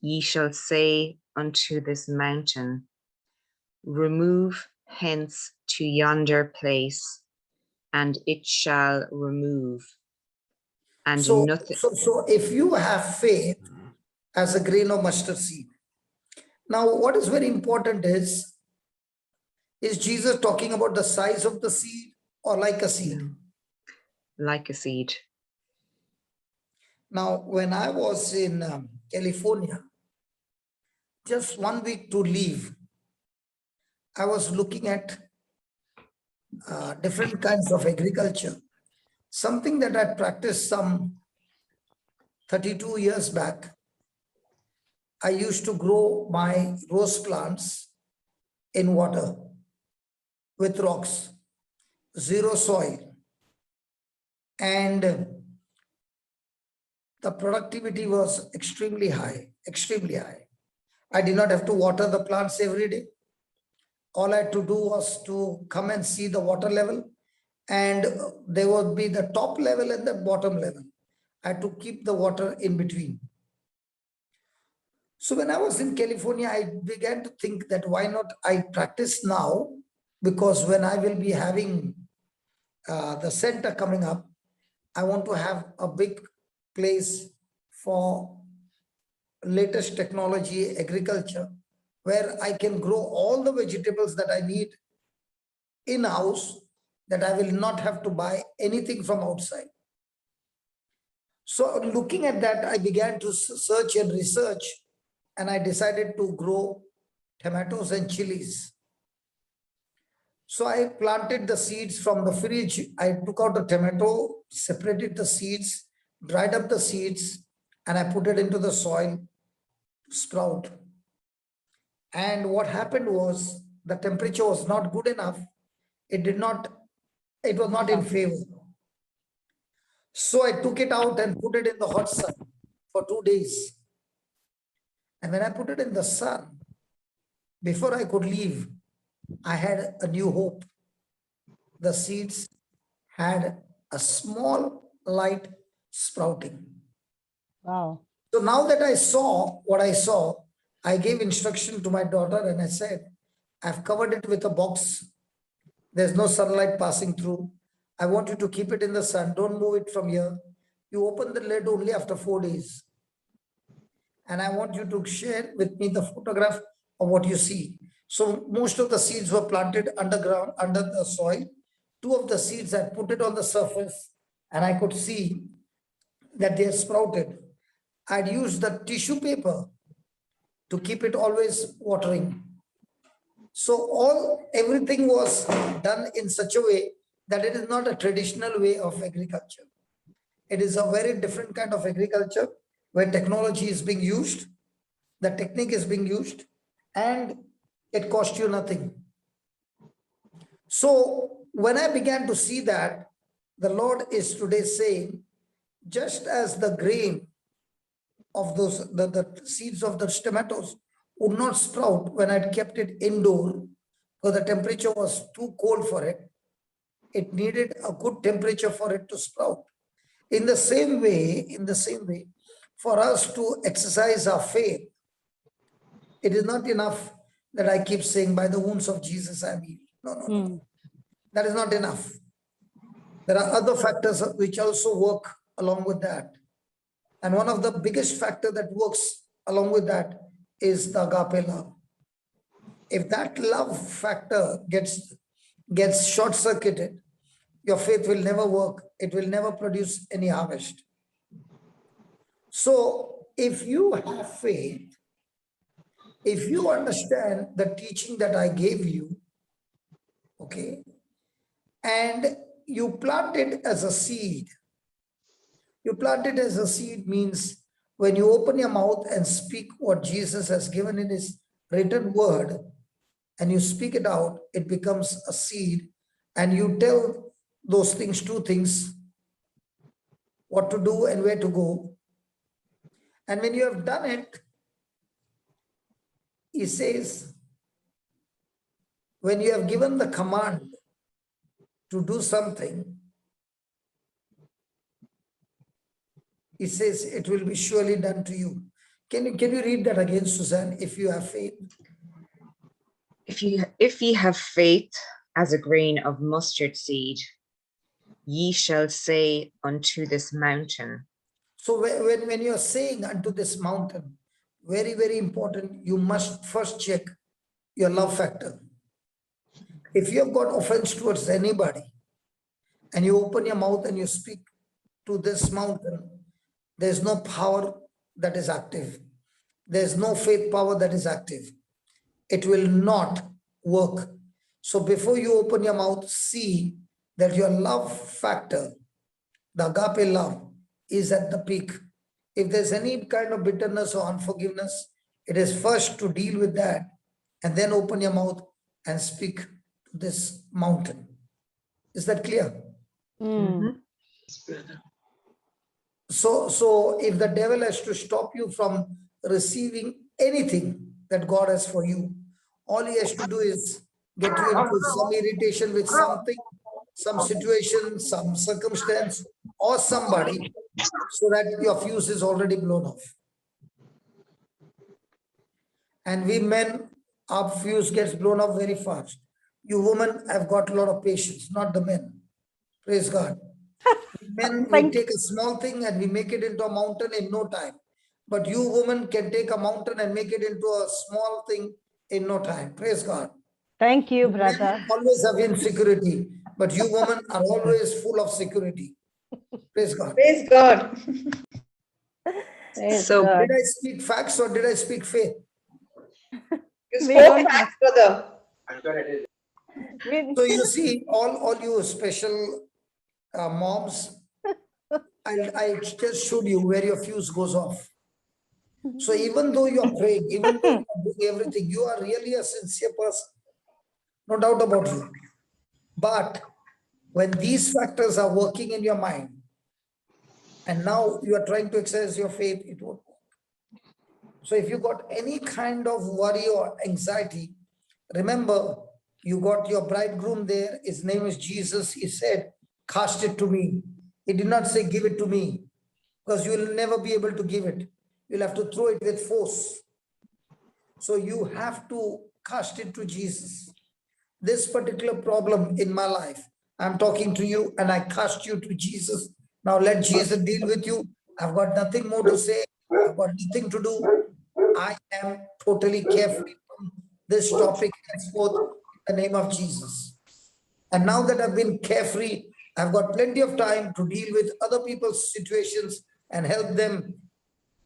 ye shall say unto this mountain, remove hence to yonder place, and it shall remove. And So nothing. So if you have faith as a grain of mustard seed. Now, what is very important is Jesus talking about the size of the seed or like a seed? Like a seed. Now, when I was in California, just 1 week to leave, I was looking at different kinds of agriculture, something that I practiced some 32 years back. I used to grow my rose plants in water with rocks, zero soil, and the productivity was extremely high, extremely high. I did not have to water the plants every day. All I had to do was to come and see the water level, and there would be the top level and the bottom level. I had to keep the water in between. So when I was in California, I began to think that why not I practice now, because when I will be having the center coming up, I want to have a big place for latest technology agriculture, where I can grow all the vegetables that I need in-house, that I will not have to buy anything from outside. So looking at that, I began to search and research, and I decided to grow tomatoes and chilies. So I planted the seeds from the fridge. I took out a tomato, separated the seeds, dried up the seeds, and I put it into the soil to sprout. And what happened was the temperature was not good enough. It was not in favor. So I took it out and put it in the hot sun for 2 days. And when I put it in the sun, before I could leave, I had a new hope. The seeds had a small light sprouting. Wow. So now that I saw what I saw, I gave instruction to my daughter and I said, I've covered it with a box. There's no sunlight passing through. I want you to keep it in the sun. Don't move it from here. You open the lid only after 4 days. And I want you to share with me the photograph of what you see. So most of the seeds were planted underground, under the soil. 2 of the seeds, I put it on the surface and I could see that they have sprouted. I'd used the tissue paper to keep it always watering. So everything was done in such a way that it is not a traditional way of agriculture. It is a very different kind of agriculture where technology is being used, the technique is being used, and it costs you nothing. So when I began to see that, the Lord is today saying, just as the grain of those, the seeds of the tomatoes would not sprout when I kept it indoor, because the temperature was too cold for it. It needed a good temperature for it to sprout. In the same way, for us to exercise our faith, it is not enough that I keep saying, by the wounds of Jesus I am healed. No. That is not enough. There are other factors which also work along with that. And one of the biggest factor that works along with that is the agape love. If that love factor gets short-circuited, your faith will never work. It will never produce any harvest. So if you have faith, if you understand the teaching that I gave you, okay, and you plant it as a seed. You plant it as a seed means when you open your mouth and speak what Jesus has given in his written word, and you speak it out, it becomes a seed, and you tell those things, two things, what to do and where to go. And when you have done it, he says, when you have given the command to do something, he says it will be surely done to you. Can you read that again, Suzanne, if you have faith? If ye have faith as a grain of mustard seed, ye shall say unto this mountain. So when you're saying unto this mountain, very, very important, you must first check your love factor. If you have got offense towards anybody and you open your mouth and you speak to this mountain, there's no power that is active. There's no faith power that is active. It will not work. So before you open your mouth, see that your love factor, the agape love, is at the peak. If there's any kind of bitterness or unforgiveness, it is first to deal with that and then open your mouth and speak to this mountain. Is that clear? So if the devil has to stop you from receiving anything that God has for you, all he has to do is get you into some irritation with something, some situation, some circumstance, or somebody, so that your fuse is already blown off. And we men, our fuse gets blown off very fast. You women have got a lot of patience, not the men. Praise God. Men, we take a small thing and we make it into a mountain in no time. But you women can take a mountain and make it into a small thing in no time. Praise God. Thank you, brother. Men always have insecurity, but you women are always full of security. Praise God. Praise God. So did I speak facts or did I speak faith? You spoke facts, brother. So you see, all you special moms, I just showed you where your fuse goes off. So even though you are praying, even though you are doing everything, you are really a sincere person. No doubt about you. But when these factors are working in your mind, and now you are trying to exercise your faith, it won't work. So if you got any kind of worry or anxiety, remember, you got your bridegroom there. His name is Jesus. He said, cast it to me. He did not say, give it to me, because you will never be able to give it. You'll have to throw it with force. So you have to cast it to Jesus. This particular problem in my life, I'm talking to you and I cast you to Jesus. Now let Jesus deal with you. I've got nothing more to say. I've got nothing to do. I am totally carefree from this topic henceforth in the name of Jesus. And now that I've been carefree, I've got plenty of time to deal with other people's situations and help them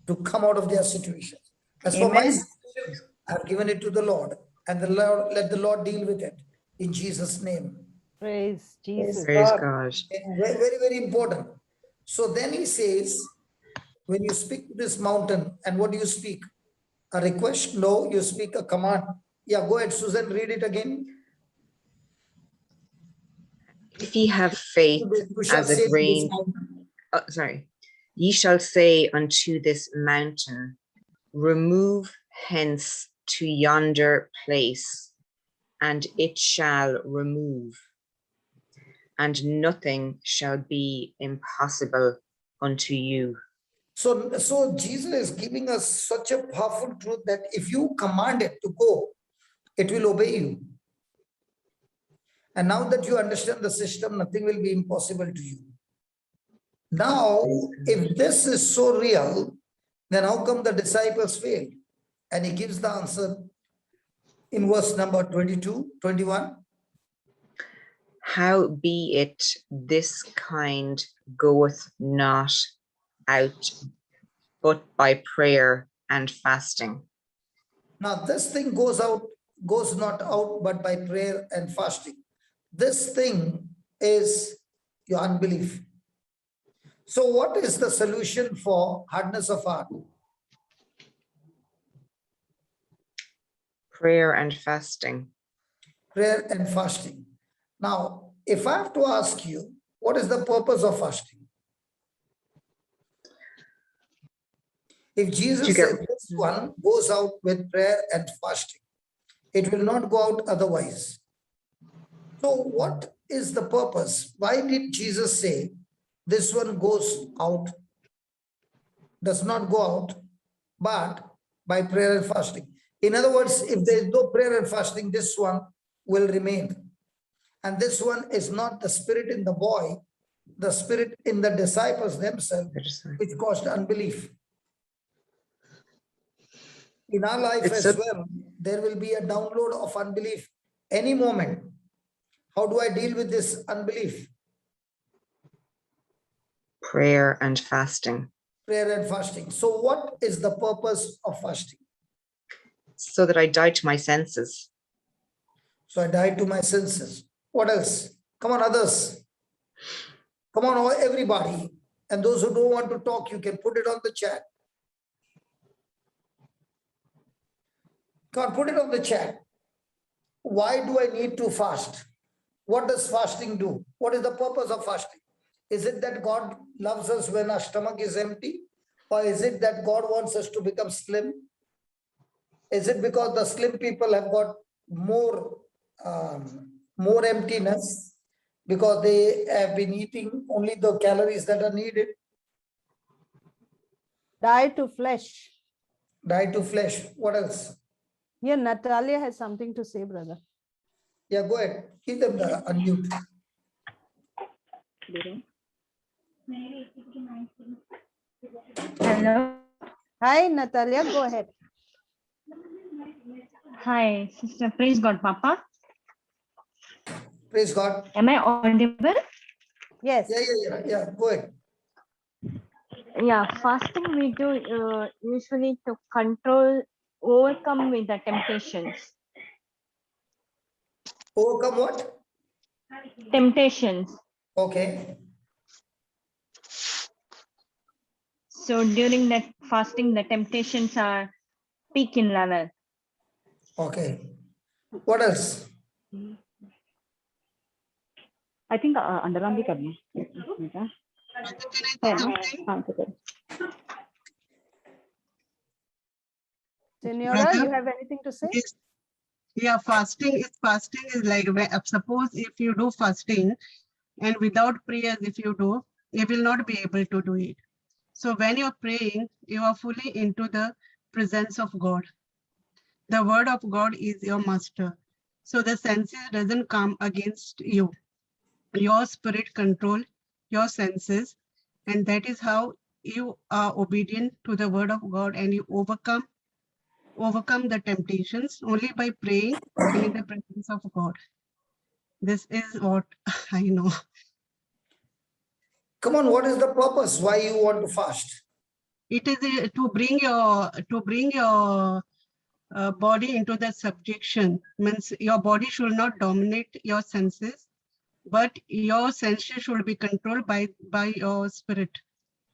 to come out of their situations. As for my situation I've given it to the Lord, and the Lord, let the Lord deal with it in Jesus' name. Praise Jesus. Praise God. Very, very, very important. So then he says, when you speak to this mountain, and what do you speak? A request? No, you speak a command. Yeah, go ahead, Susan, read it again. If ye have faith You shall as a say to this grain, mountain. ye shall say unto this mountain, remove hence to yonder place, and it shall remove, and nothing shall be impossible unto you. So Jesus is giving us such a powerful truth that if you command it to go, it will obey you. And now that you understand the system, nothing will be impossible to you. Now, if this is so real, then how come the disciples failed? And he gives the answer in verse number 22, 21. Howbeit this kind goeth not out but by prayer and fasting. Now, this thing goes not out but by prayer and fasting. This thing is your unbelief. So what is the solution for hardness of heart? Prayer and fasting. Prayer and fasting. Now, if I have to ask you, what is the purpose of fasting? If Jesus said this one goes out with prayer and fasting, it will not go out otherwise. So what is the purpose? Why did Jesus say this one goes out, does not go out, but by prayer and fasting? In other words, if there is no prayer and fasting, this one will remain. And this one is not the spirit in the boy, the spirit in the disciples themselves, which caused unbelief. In our life as well, there will be a download of unbelief any moment. How do I deal with this unbelief? Prayer and fasting. Prayer and fasting. So what is the purpose of fasting? So that I die to my senses. So I die to my senses. What else? Come on, others. Come on, everybody. And those who don't want to talk, you can put it on the chat. Come on, put it on the chat. Why do I need to fast? What does fasting do? What is the purpose of fasting? Is it that God loves us when our stomach is empty? Or is it that God wants us to become slim? Is it because the slim people have got more emptiness because they have been eating only the calories that are needed? Die to flesh. Die to flesh. What else? Yeah, Natalia has something to say, brother. Yeah, go ahead. Give them the unmute. Hello. Hi, Natalia. Go ahead. Hi, sister. Praise God, Papa. Praise God. Am I audible? Yes. Yeah. Go ahead. Yeah, fasting we do usually to overcome with the temptations. Overcome what? Temptations. Okay. So during that fasting, the temptations are peak in level. Okay. What else? I think underline bhi karna. Senora, you have anything to say? Yes. Yeah, fasting is like, suppose if you do fasting and without prayers, if you do, you will not be able to do it. So when you're praying, you are fully into the presence of God. The word of God is your master. So the senses doesn't come against you. Your spirit control your senses, and that is how you are obedient to the word of God, and you overcome the temptations only by praying and in the presence of God. This is what I know. Come on, what is the purpose? Why you want to fast? It is to bring your body into the subjection. Means your body should not dominate your senses, but your senses should be controlled by your spirit.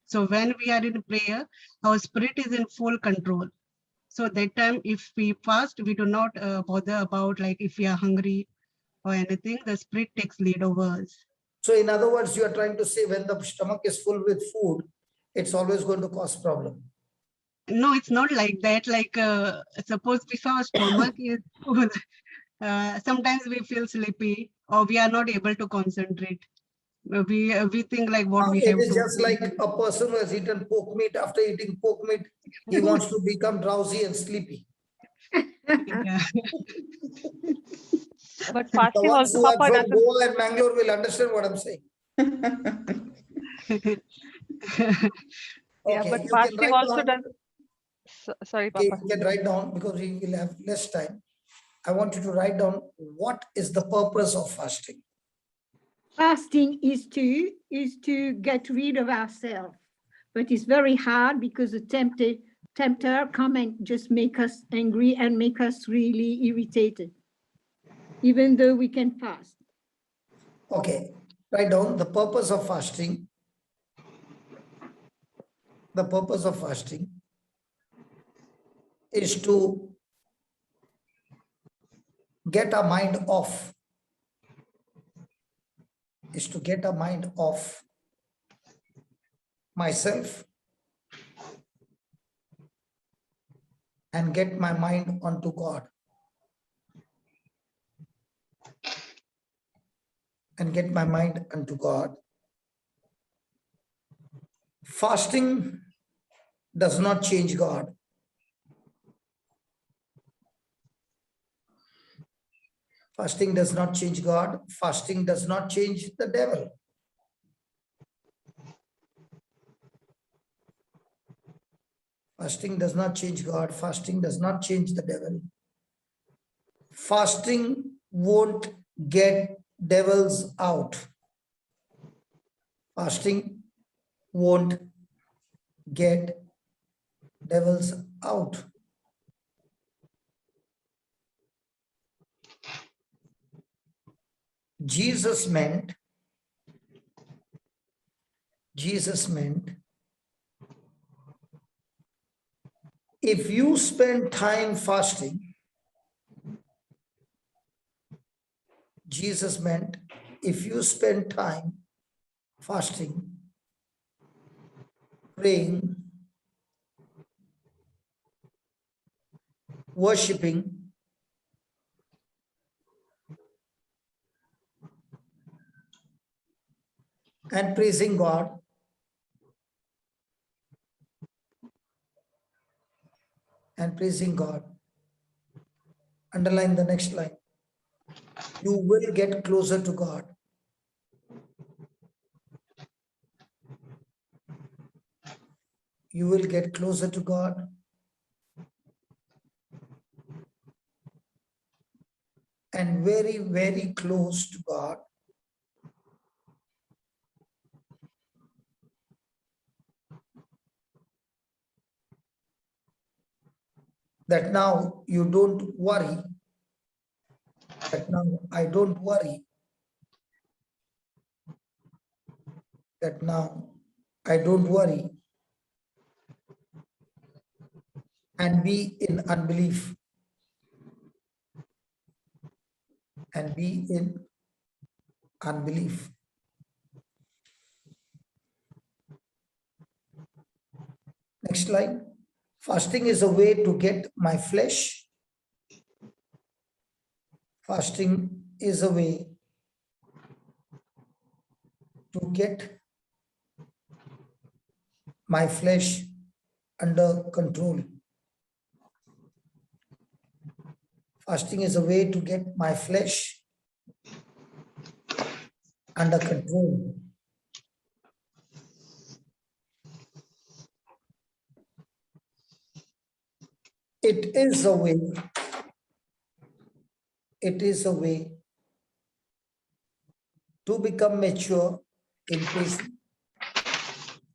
So when we are in prayer, our spirit is in full control. So that time, if we fast, we do not bother about like if we are hungry or anything. The spirit takes lead over us. So in other words, you are trying to say when the stomach is full with food, it's always going to cause problem. No, it's not like that. Like suppose if our stomach is full, sometimes we feel sleepy or we are not able to concentrate. We think like what we It have is to. just like a person who has eaten pork meat. After eating pork meat, he wants to become drowsy and sleepy. Yeah. But The fasting ones also, who are Papa, from doesn't. Goa and Mangalore will understand what I'm saying. Yeah, Okay, but you can fasting write also down. does. Sorry, Okay, Papa. you can write down because we will have less time. I want you to write down what is the purpose of fasting. Fasting is to get rid of ourselves, but it's very hard because the tempter come and just make us angry and make us really irritated, even though we can fast. Okay, write down the purpose of fasting. The purpose of fasting is to get our mind off. Is to get our mind off myself and get my mind onto God. And get my mind unto God. Fasting does not change God. Fasting does not change God. Fasting does not change the devil. Fasting does not change God. Fasting does not change the devil. Fasting won't get devils out. Fasting won't get devils out. Jesus meant if you spend time fasting, Jesus meant if you spend time fasting, praying, worshiping, and praising God, underline the next line. You will get closer to God. You will get closer to God. And very, very close to God. That now you don't worry. That now I don't worry. That now I don't worry. And be in unbelief. And be in unbelief. Next slide. Fasting is a way to get my flesh. Fasting is a way to get my flesh under control. Fasting is a way to get my flesh under control. It is a way to become mature in patience.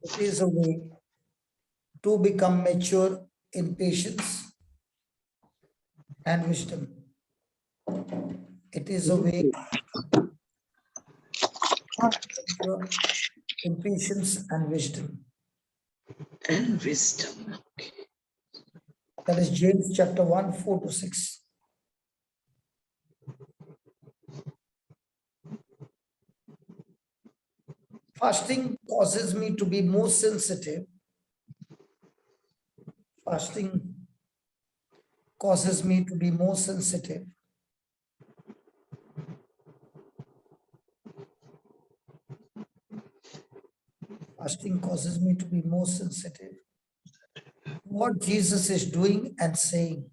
It is a way to become mature in patience and wisdom. It is a way in patience and wisdom. And wisdom. Okay. That is James chapter 1, 4 to 6. Fasting causes me to be more sensitive. Fasting causes me to be more sensitive. Fasting causes me to be more sensitive to what Jesus is doing and saying.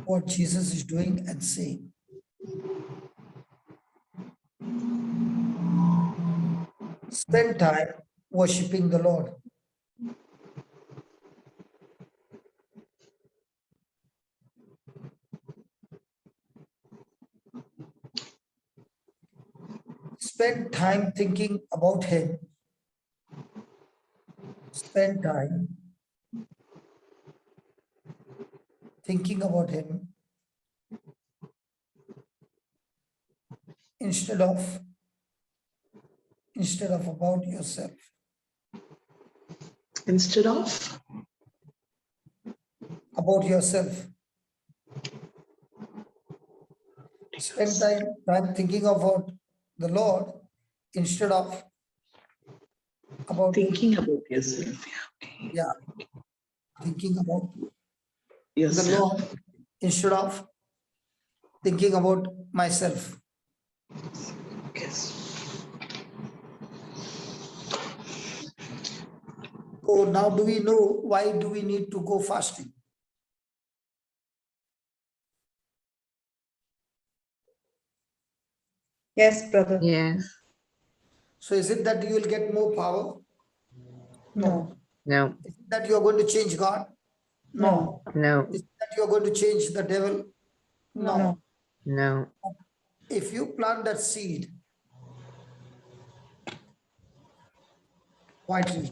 What Jesus is doing and saying. Spend time worshiping the Lord. Spend time thinking about Him. Spend time thinking about Him instead of about yourself. Instead of? About yourself. Spend time thinking about the Lord instead of about thinking about yourself. Yeah. Thinking about yourself. The Lord instead of thinking about myself. Yes. So now do we know why do we need to go fasting? Yes, brother. Yes. So is it that you will get more power? No. No. Is it that you are going to change God? No. No. Is it that you are going to change the devil? No. No. If you plant that seed quietly,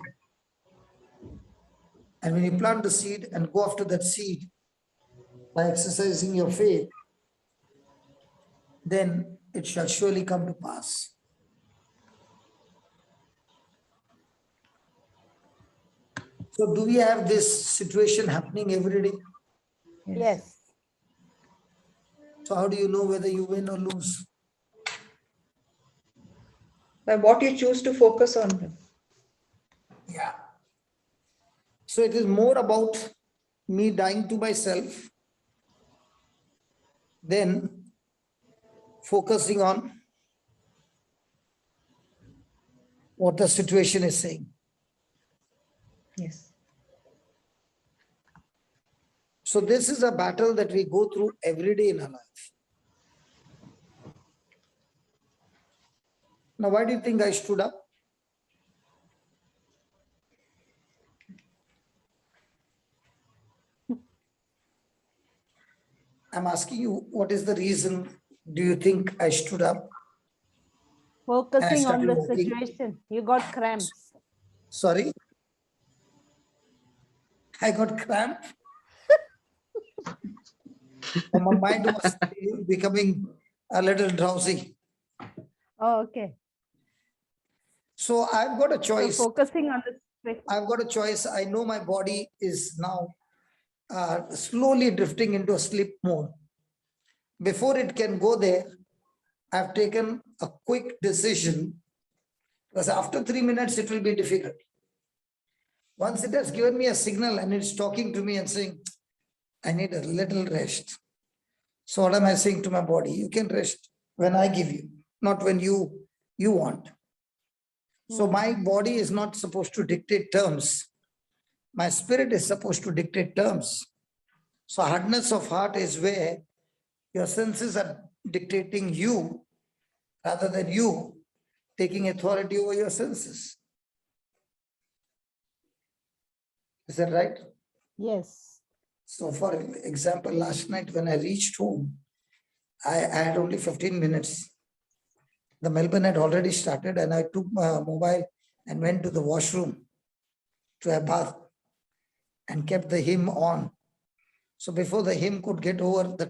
and when you plant the seed and go after that seed by exercising your faith, then it shall surely come to pass. So do we have this situation happening every day? Yes. So how do you know whether you win or lose? By what you choose to focus on. Yeah. So it is more about me dying to myself than focusing on what the situation is saying. Yes. So this is a battle that we go through every day in our life. Now, why do you think I stood up? I'm asking you, what is the reason do you think I stood up? Focusing on the walking? situation. You got cramps. Sorry? I got cramp. And my mind was becoming a little drowsy. Oh, okay. So I've got a choice. So focusing on the situation. I've got a choice. I know my body is now slowly drifting into a sleep mode. Before it can go there, I've taken a quick decision, because after 3 minutes, it will be difficult. Once it has given me a signal and it's talking to me and saying, I need a little rest. So what am I saying to my body? You can rest when I give you, not when you want. So my body is not supposed to dictate terms. My spirit is supposed to dictate terms. So hardness of heart is where your senses are dictating you rather than you taking authority over your senses. Is that right? Yes. So for example, last night when I reached home, I had only 15 minutes The Melbourne had already started, and I took my mobile and went to the washroom to a bath and kept the hymn on. So before the hymn could get over, the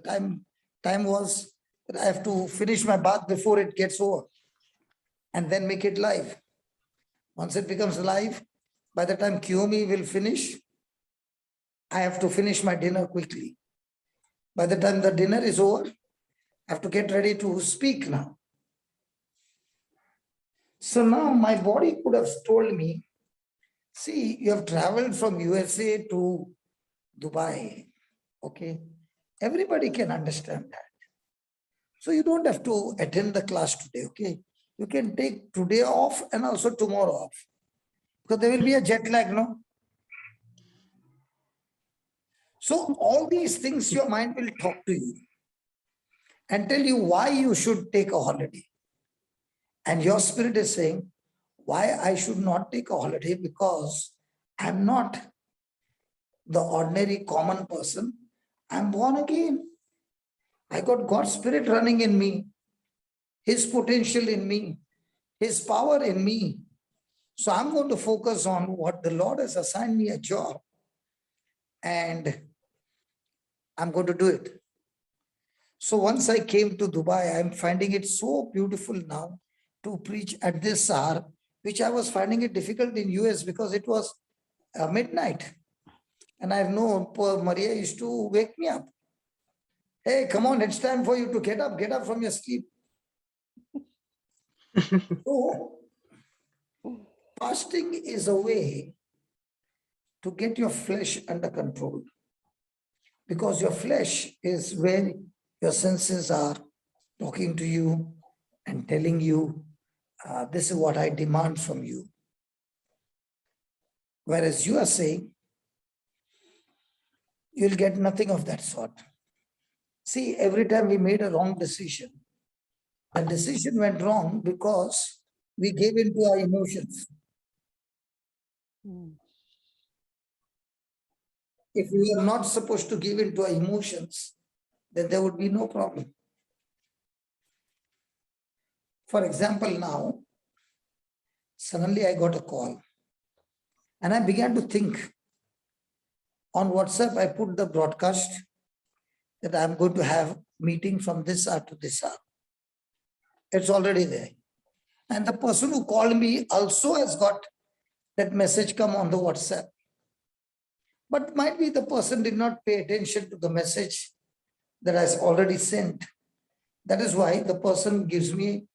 time was that I have to finish my bath before it gets over and then make it live. Once it becomes live, by the time Kiyomi will finish, I have to finish my dinner quickly. By the time the dinner is over, I have to get ready to speak now. So now my body could have told me, see, you have traveled from USA to Dubai. Okay. Everybody can understand that. So you don't have to attend the class today. Okay. You can take today off and also tomorrow off. Because there will be a jet lag, no? So all these things, your mind will talk to you and tell you why you should take a holiday. And your spirit is saying, why I should not take a holiday? Because I'm not the ordinary common person. I'm born again. I got God's spirit running in me, his potential in me, his power in me. So I'm going to focus on what the Lord has assigned me a job, and I'm going to do it. So once I came to Dubai, I'm finding it so beautiful now to preach at this hour, which I was finding it difficult in US because it was midnight. And I know poor Maria used to wake me up. Hey, come on, it's time for you to get up from your sleep. So, fasting is a way to get your flesh under control, because your flesh is where your senses are talking to you and telling you, this is what I demand from you. Whereas you are saying, you'll get nothing of that sort. See, every time we made a wrong decision, the decision went wrong because we gave in to our emotions. If we are not supposed to give in to our emotions, then there would be no problem. For example, now, suddenly I got a call and I began to think. On WhatsApp, I put the broadcast that I'm going to have meeting from this hour to this hour. It's already there. And the person who called me also has got that message come on the WhatsApp. But might be the person did not pay attention to the message that I already sent. That is why the person gives me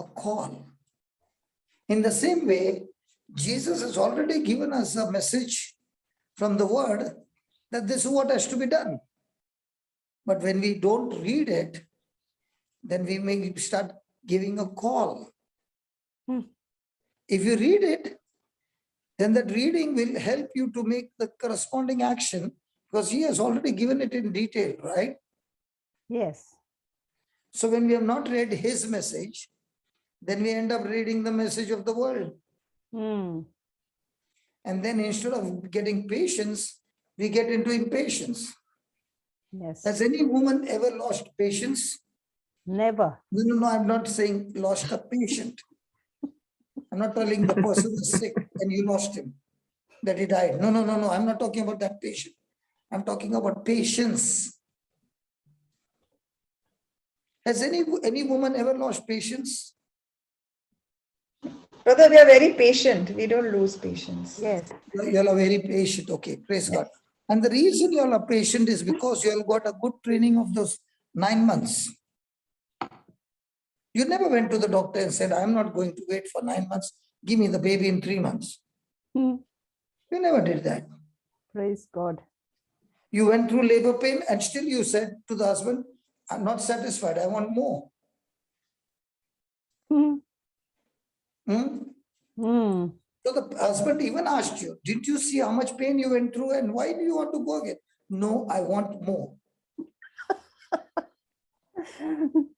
a call. In the same way, Jesus has already given us a message from the word that this is what has to be done. But when we don't read it, then we may start giving a call. If you read it, then that reading will help you to make the corresponding action, because he has already given it in detail, right? Yes. So when we have not read his message, then we end up reading the message of the world. And then instead of getting patience, we get into impatience. Yes. Has any woman ever lost patience? Never. No, I'm not saying lost a patient. I'm not telling the person is sick and you lost him, that he died. No. I'm not talking about that patient. I'm talking about patience. Has any woman ever lost patience? Brother, we are very patient. We don't lose patience. Yes. You all are very patient. Okay, praise God. And the reason you all are patient is because you all got a good training of those 9 months. You never went to the doctor and said, I'm not going to wait for 9 months. Give me the baby in 3 months. You never did that. Praise God. You went through labor pain and still you said to the husband, I'm not satisfied. I want more. So the husband even asked you, did you see how much pain you went through and why do you want to go again? No, I want more.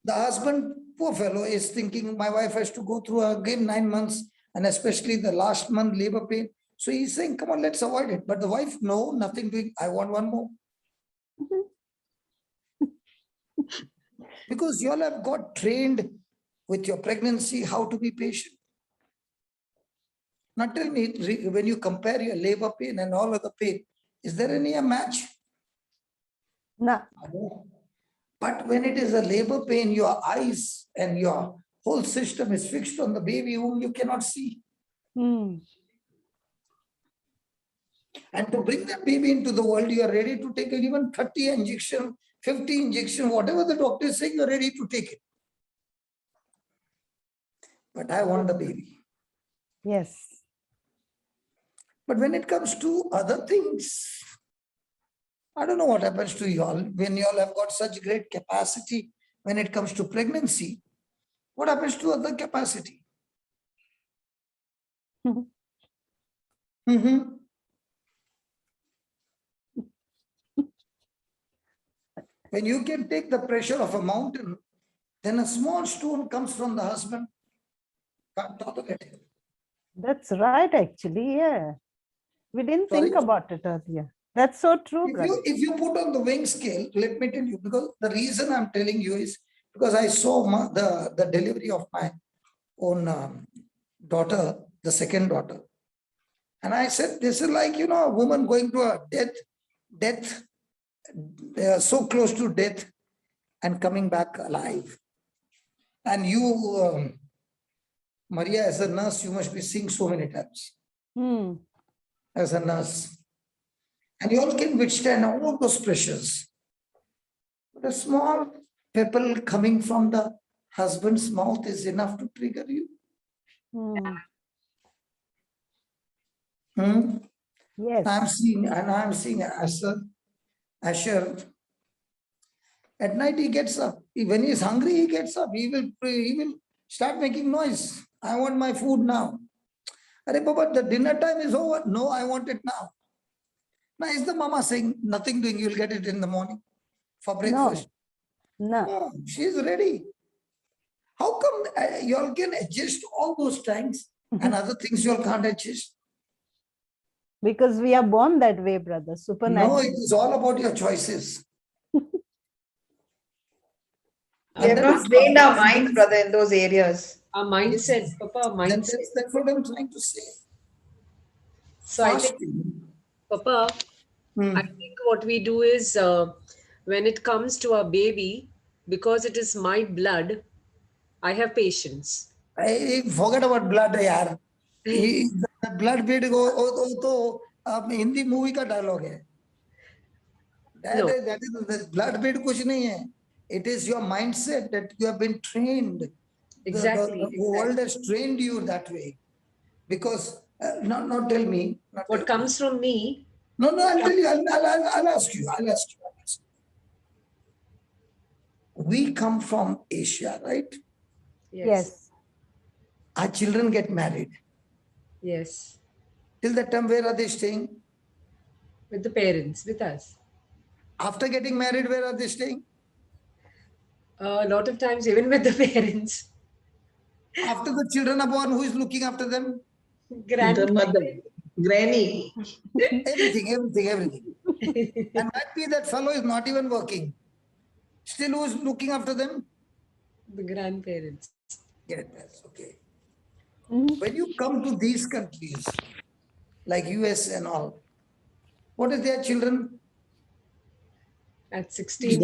The husband, poor fellow, is thinking my wife has to go through again 9 months and especially the last month labor pain. So he's saying, come on, let's avoid it. But the wife, no, nothing doing. I want one more. Because you all have got trained with your pregnancy, how to be patient. Now tell me, when you compare your labor pain and all other pain, is there any a match? No. But when it is a labor pain, your eyes and your whole system is fixed on the baby whom you cannot see. Hmm. And to bring that baby into the world, you are ready to take even 30 injection, 50 injection, whatever the doctor is saying, you're ready to take it. But I want the baby. Yes. But when it comes to other things, I don't know what happens to y'all when y'all have got such great capacity when it comes to pregnancy. What happens to other capacity? Mm-hmm. When you can take the pressure of a mountain, then a small stone comes from the husband. Can't tolerate it. That's right, actually. Yeah. We didn't think about it earlier. That's so true, brother. If you put on the weighing scale, let me tell you, because the reason I'm telling you is because I saw the delivery of my own daughter, the second daughter. And I said, this is like, you know, a woman going to a death, so close to death and coming back alive. And you, Maria, as a nurse, you must be seeing so many times. As a nurse. And you all can withstand all those pressures. But a small pebble coming from the husband's mouth is enough to trigger you. Yes. I'm seeing Asher. At night he gets up. When he is hungry, he gets up. He will start making noise. I want my food now. Arey Baba, the dinner time is over. No, I want it now. Now is the mama saying nothing doing, you'll get it in the morning for breakfast? No. She's ready. How come you all can adjust all those times and other things you all can't adjust? Because we are born that way, brother. Supernatural. No, it is all about your choices. We have not trained our mind, brother, in those areas. Our mindset, Papa, our mindset. That's what I'm trying to say. So I think, Papa, I think what we do is when it comes to our baby, because it is my blood, I have patience. I forget about blood, yaar. The blood bid go Hindi movie ka dialogue hai. That is the blood bid kuch nahi hai. It is your mindset that you have been trained. Exactly. The world has trained you that way. Because, not tell me. What comes from me. No, I'll tell you. I'll ask you. We come from Asia, right? Yes. Our children get married. Yes. Till that time, where are they staying? With the parents, with us. After getting married, where are they staying? A lot of times, even with the parents. After the children are born, who is looking after them? The mother, granny. Everything. And might be that fellow is not even working. Still, who is looking after them? The grandparents. Grandparents, okay. When you come to these countries, like US and all, what is their children? At 16.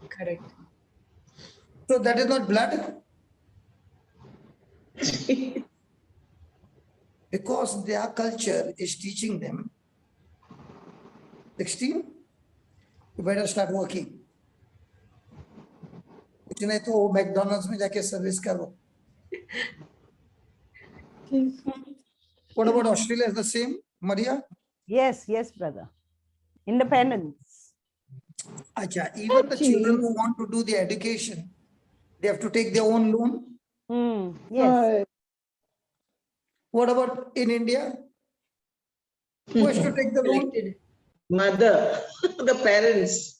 Correct. So that is not blood? Because their culture is teaching them, 16, you better start working. कुछ नहीं तो McDonald's में जाके service करो. What about Australia? Is the same, Maria? Yes, brother. Independence. Acha, even the children who want to do the education, they have to take their own loan. Yes. What about in India? Who has to take the loan? Mother, the parents.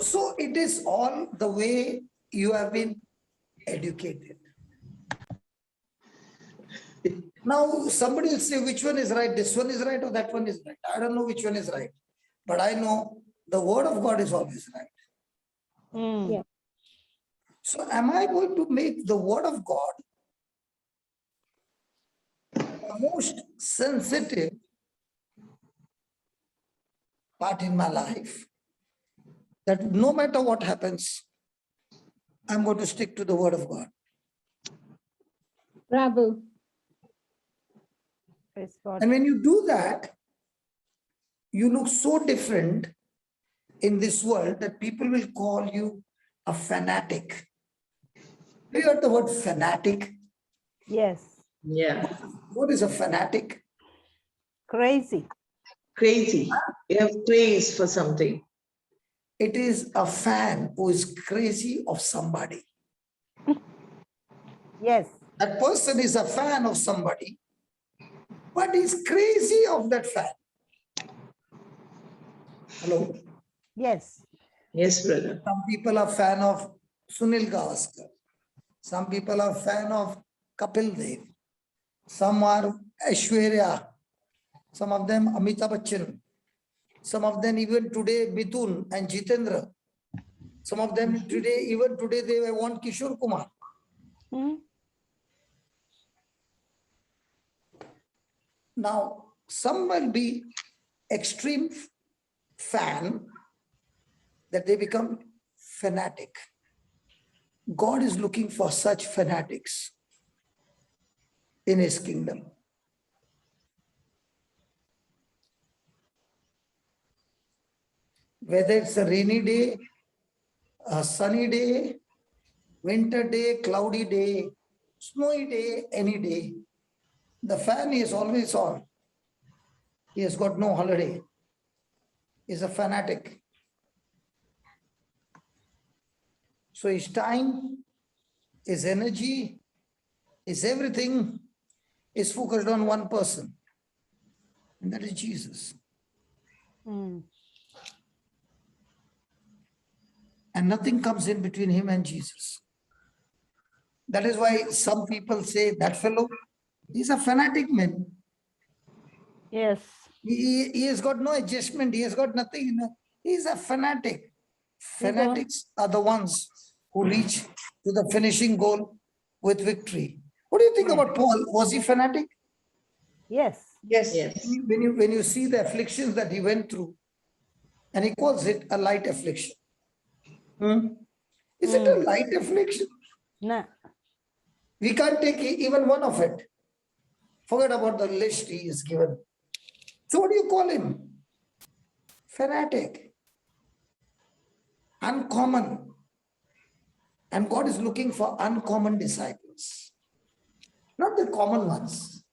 So it is all the way you have been educated. Now somebody will say which one is right, this one is right or that one is right. I don't know which one is right. But I know the word of God is always right. Mm. Yeah. So am I going to make the word of God the most sensitive part in my life, that no matter what happens, I'm going to stick to the word of God? Bravo. Praise God. And when you do that, you look so different in this world that people will call you a fanatic. Have you heard the word fanatic? Yes. Yeah. What is a fanatic? Crazy. Crazy. You have craze for something. It is a fan who is crazy of somebody. Yes. That person is a fan of somebody, but is crazy of that fan. Hello? Yes. Yes, brother. Some people are fan of Sunil Gavaskar. Some people are fan of Kapil Dev. Some are Aishwarya. Some of them Amitabh Bachchan. Some of them even today Mithun and Jitendra. Some of them today, even today, they want Kishore Kumar. Mm. Now, some will be extreme fan that they become fanatic. God is looking for such fanatics in his kingdom. Whether it's a rainy day, a sunny day, winter day, cloudy day, snowy day, any day, the fan is always on. He has got no holiday. He's a fanatic. So his time, his energy, his everything is focused on one person, and that is Jesus. Mm. And nothing comes in between him and Jesus. That is why some people say that fellow, he's a fanatic man. Yes. He has got no adjustment. He has got nothing. He's a fanatic. Fanatics are the ones who reach to the finishing goal with victory. What do you think about Paul? Was he fanatic? Yes. Yes. Yes. When you see the afflictions that he went through, and he calls it a light affliction. Is it a light affliction? No. We can't take even one of it. Forget about the list he is given. So what do you call him? Fanatic. Uncommon. And God is looking for uncommon disciples. Not the common ones.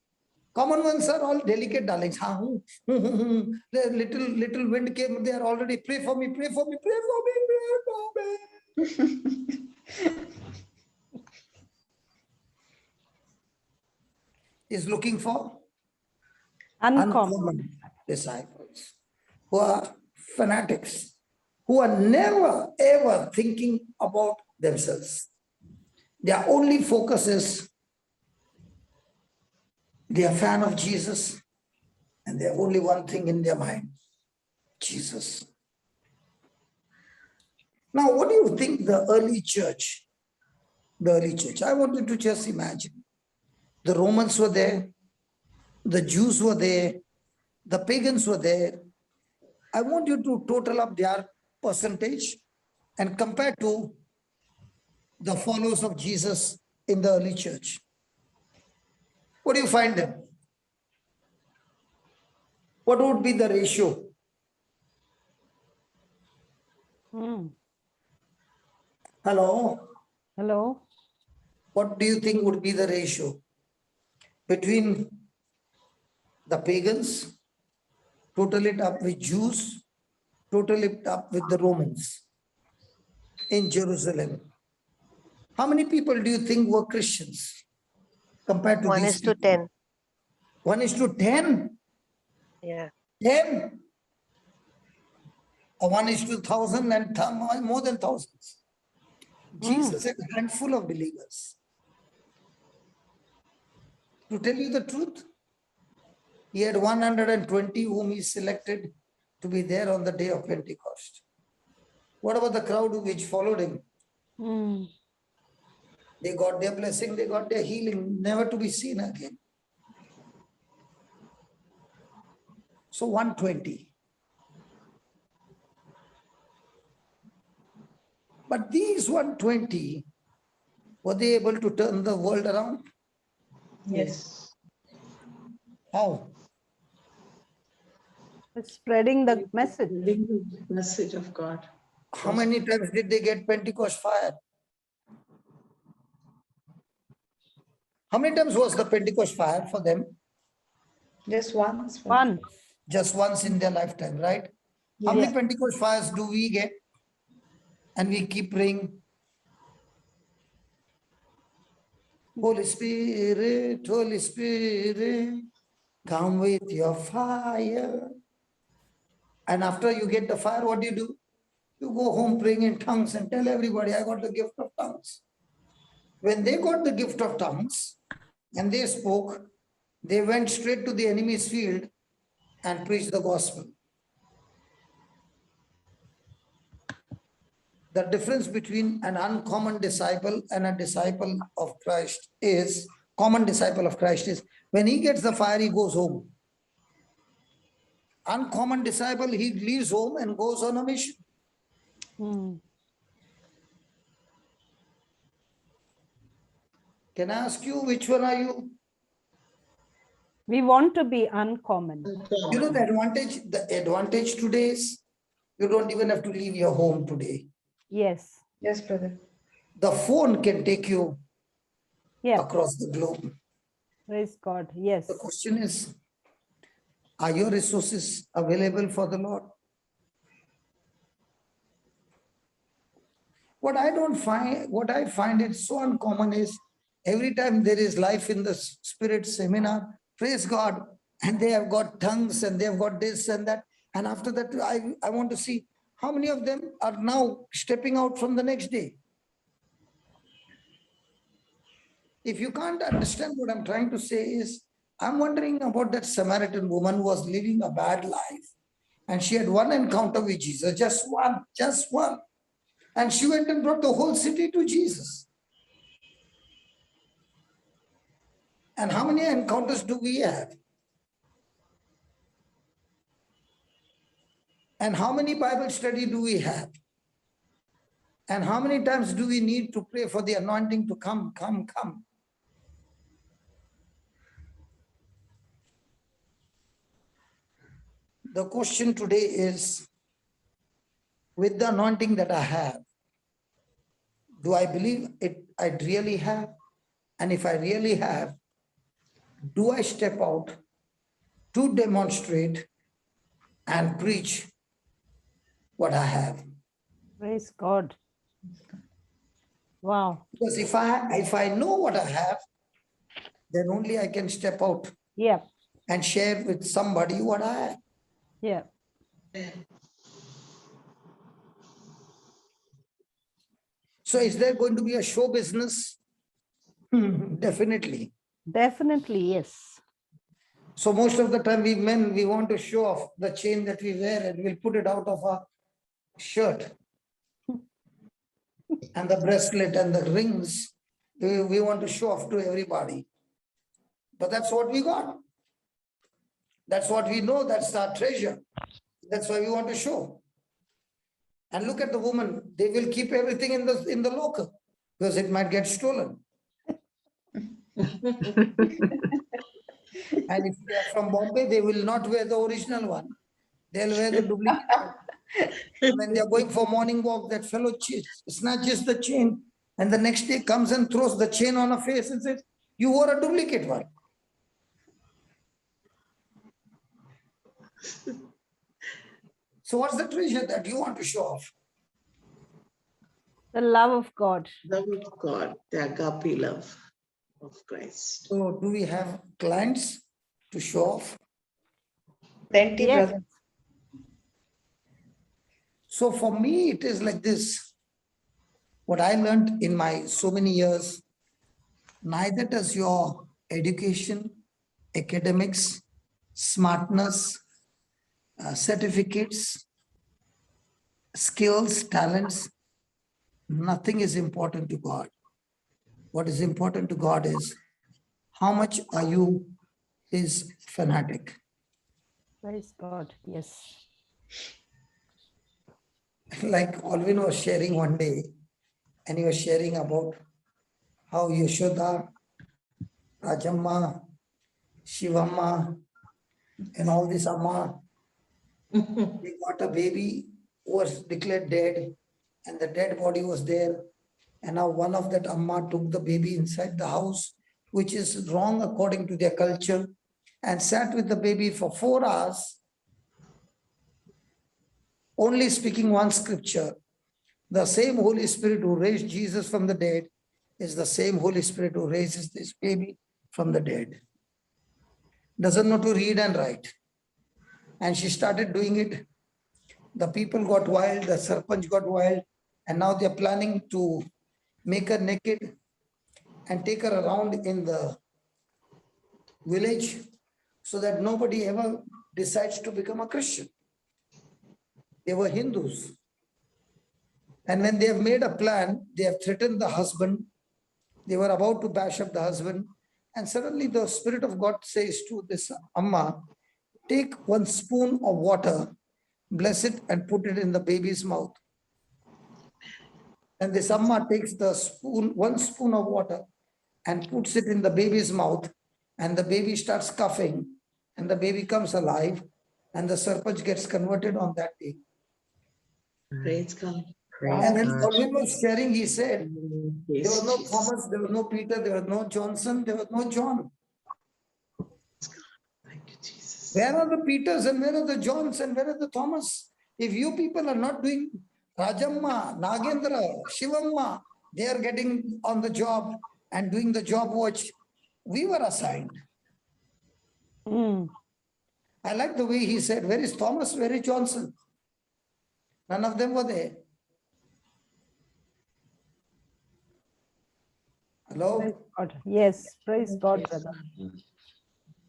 Common ones are all delicate darlings. The little wind came, they are already, pray for me, pray for me, pray for me, pray for me. Is looking for uncommon disciples who are fanatics, who are never ever thinking about themselves. Their only focus is they are a fan of Jesus, and they have only one thing in their mind: Jesus. Now, what do you think the early church? I wanted to just imagine. The Romans were there, the Jews were there, the pagans were there. I want you to total up their percentage and compare to the followers of Jesus in the early church. What do you find them? What would be the ratio? Hello? Hello? What do you think would be the ratio between the pagans, total it up with Jews, total it up with the Romans in Jerusalem? How many people do you think were Christians compared to 1:10? 1:10? Yeah. 10? Or 1:1,000 and more than thousands? Jesus had a handful of believers. To tell you the truth, he had 120 whom he selected to be there on the day of Pentecost. What about the crowd which followed him? Mm. They got their blessing, they got their healing, never to be seen again. So 120. But these 120, were they able to turn the world around? Yes. How? Spreading the message. Spreading the message of God. How many times did they get Pentecost fire? How many times was the Pentecost fire for them? Just once. Once. Just once in their lifetime, right? How many Pentecost fires do we get? And we keep praying. Holy Spirit, come with your fire. And after you get the fire, what do? You go home praying in tongues and tell everybody, I got the gift of tongues. When they got the gift of tongues and they spoke, they went straight to the enemy's field and preached the gospel. The difference between an uncommon disciple and a disciple of Christ is, common disciple of Christ is, when he gets the fire, he goes home. Uncommon disciple, he leaves home and goes on a mission. Can I ask you, which one are you? We want to be uncommon. You know the advantage today is, you don't even have to leave your home today. Yes. Yes, brother. The phone can take you across the globe. Praise God. Yes. The question is, are your resources available for the Lord? What I find it so uncommon is, every time there is Life in the Spirit seminar, praise God, and they have got tongues and they have got this and that. And after that, I want to see how many of them are now stepping out from the next day. If you can't understand what I'm trying to say is, I'm wondering about that Samaritan woman who was living a bad life. And she had one encounter with Jesus, just one. And she went and brought the whole city to Jesus. And how many encounters do we have? And how many Bible study do we have? And how many times do we need to pray for the anointing to come? The question today is, with the anointing that I have, do I believe it I really have? And if I really have, do I step out to demonstrate and preach what I have? Praise God. Wow. Because if I know what I have, then only I can step out and share with somebody what I have. Yeah. So is there going to be a show business? Definitely. Definitely, yes. So most of the time we men, we want to show off the chain that we wear and we'll put it out of our shirt. And the bracelet and the rings, we want to show off to everybody. But that's what we got. That's what we know, that's our treasure. That's why we want to show. And look at the woman, they will keep everything in the locker because it might get stolen. And if they are from Bombay, they will not wear the original one. They'll wear the duplicate one. When they are going for morning walk, that fellow snatches the chain and the next day comes and throws the chain on her face and says, you wore a duplicate one. So what's the treasure that you want to show off? The love of God. Love of God, the agape love of Christ. So do we have clients to show off? Plenty, brother. So for me, it is like this. What I learned in my so many years, neither does your education, academics, smartness, certificates, skills, talents, nothing is important to God. What is important to God is how much are you his fanatic? Praise God. Yes. Like Alvin was sharing one day, and he was sharing about how Yashoda, Rajamma, Shivamma, and all this Amma, they got a baby who was declared dead, and the dead body was there. And now one of that Amma took the baby inside the house, which is wrong according to their culture, and sat with the baby for 4 hours, only speaking one scripture. The same Holy Spirit who raised Jesus from the dead is the same Holy Spirit who raises this baby from the dead. Doesn't know to read and write. And she started doing it. The people got wild, the Sarpanch got wild, and now they're planning to make her naked and take her around in the village so that nobody ever decides to become a Christian. They were Hindus. And when they have made a plan, they have threatened the husband. They were about to bash up the husband. And suddenly the Spirit of God says to this Amma, take 1 spoon of water, bless it and put it in the baby's mouth. And this Amma takes the spoon, 1 spoon of water and puts it in the baby's mouth, and the baby starts coughing and the baby comes alive, and the Sarpanch gets converted on that day. Praise God. And when Alvin was sharing, he said, there was no Thomas, there was no Peter, there was no Johnson, there was no John. Where are the Peters and where are the Johns and where are the Thomas? If you people are not doing Rajamma, Nagendra, Shivamma, they are getting on the job and doing the job which we were assigned. I like the way he said, where is Thomas, where is Johnson? None of them were there. Hello? Praise God. Yes, praise God, brother.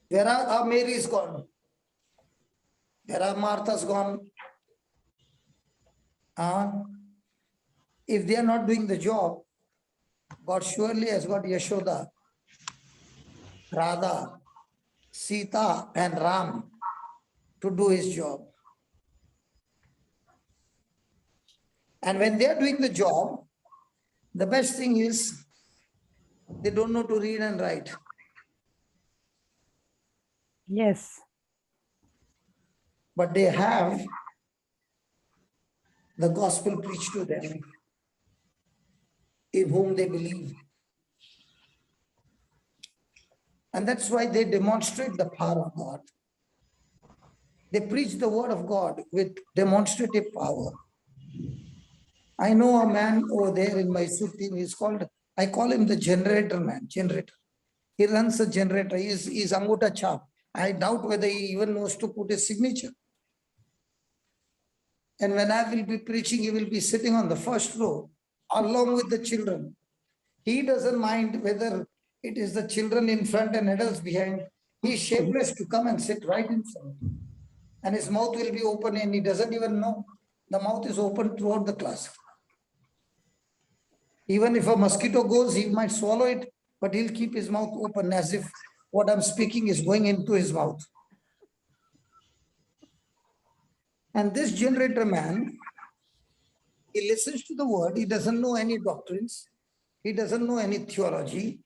Where are our Mary's gone? Where are Martha's gone? If they are not doing the job, God surely has got Yashoda, Radha, Sita, and Ram to do his job. And when they are doing the job, the best thing is they don't know to read and write. Yes. But they have the gospel preached to them, in whom they believe. And that's why they demonstrate the power of God. They preach the word of God with demonstrative power. I know a man over there in my team, he's called, I call him the generator man, generator. He runs a generator, he's Anguta Chap. I doubt whether he even knows to put his signature. And when I will be preaching, he will be sitting on the first row along with the children. He doesn't mind whether it is the children in front and adults behind. He is shapeless to come and sit right in front. And his mouth will be open and he doesn't even know the mouth is open throughout the class. Even if a mosquito goes, he might swallow it, but he'll keep his mouth open as if what I'm speaking is going into his mouth. And this generator man, he listens to the word, he doesn't know any doctrines, he doesn't know any theology.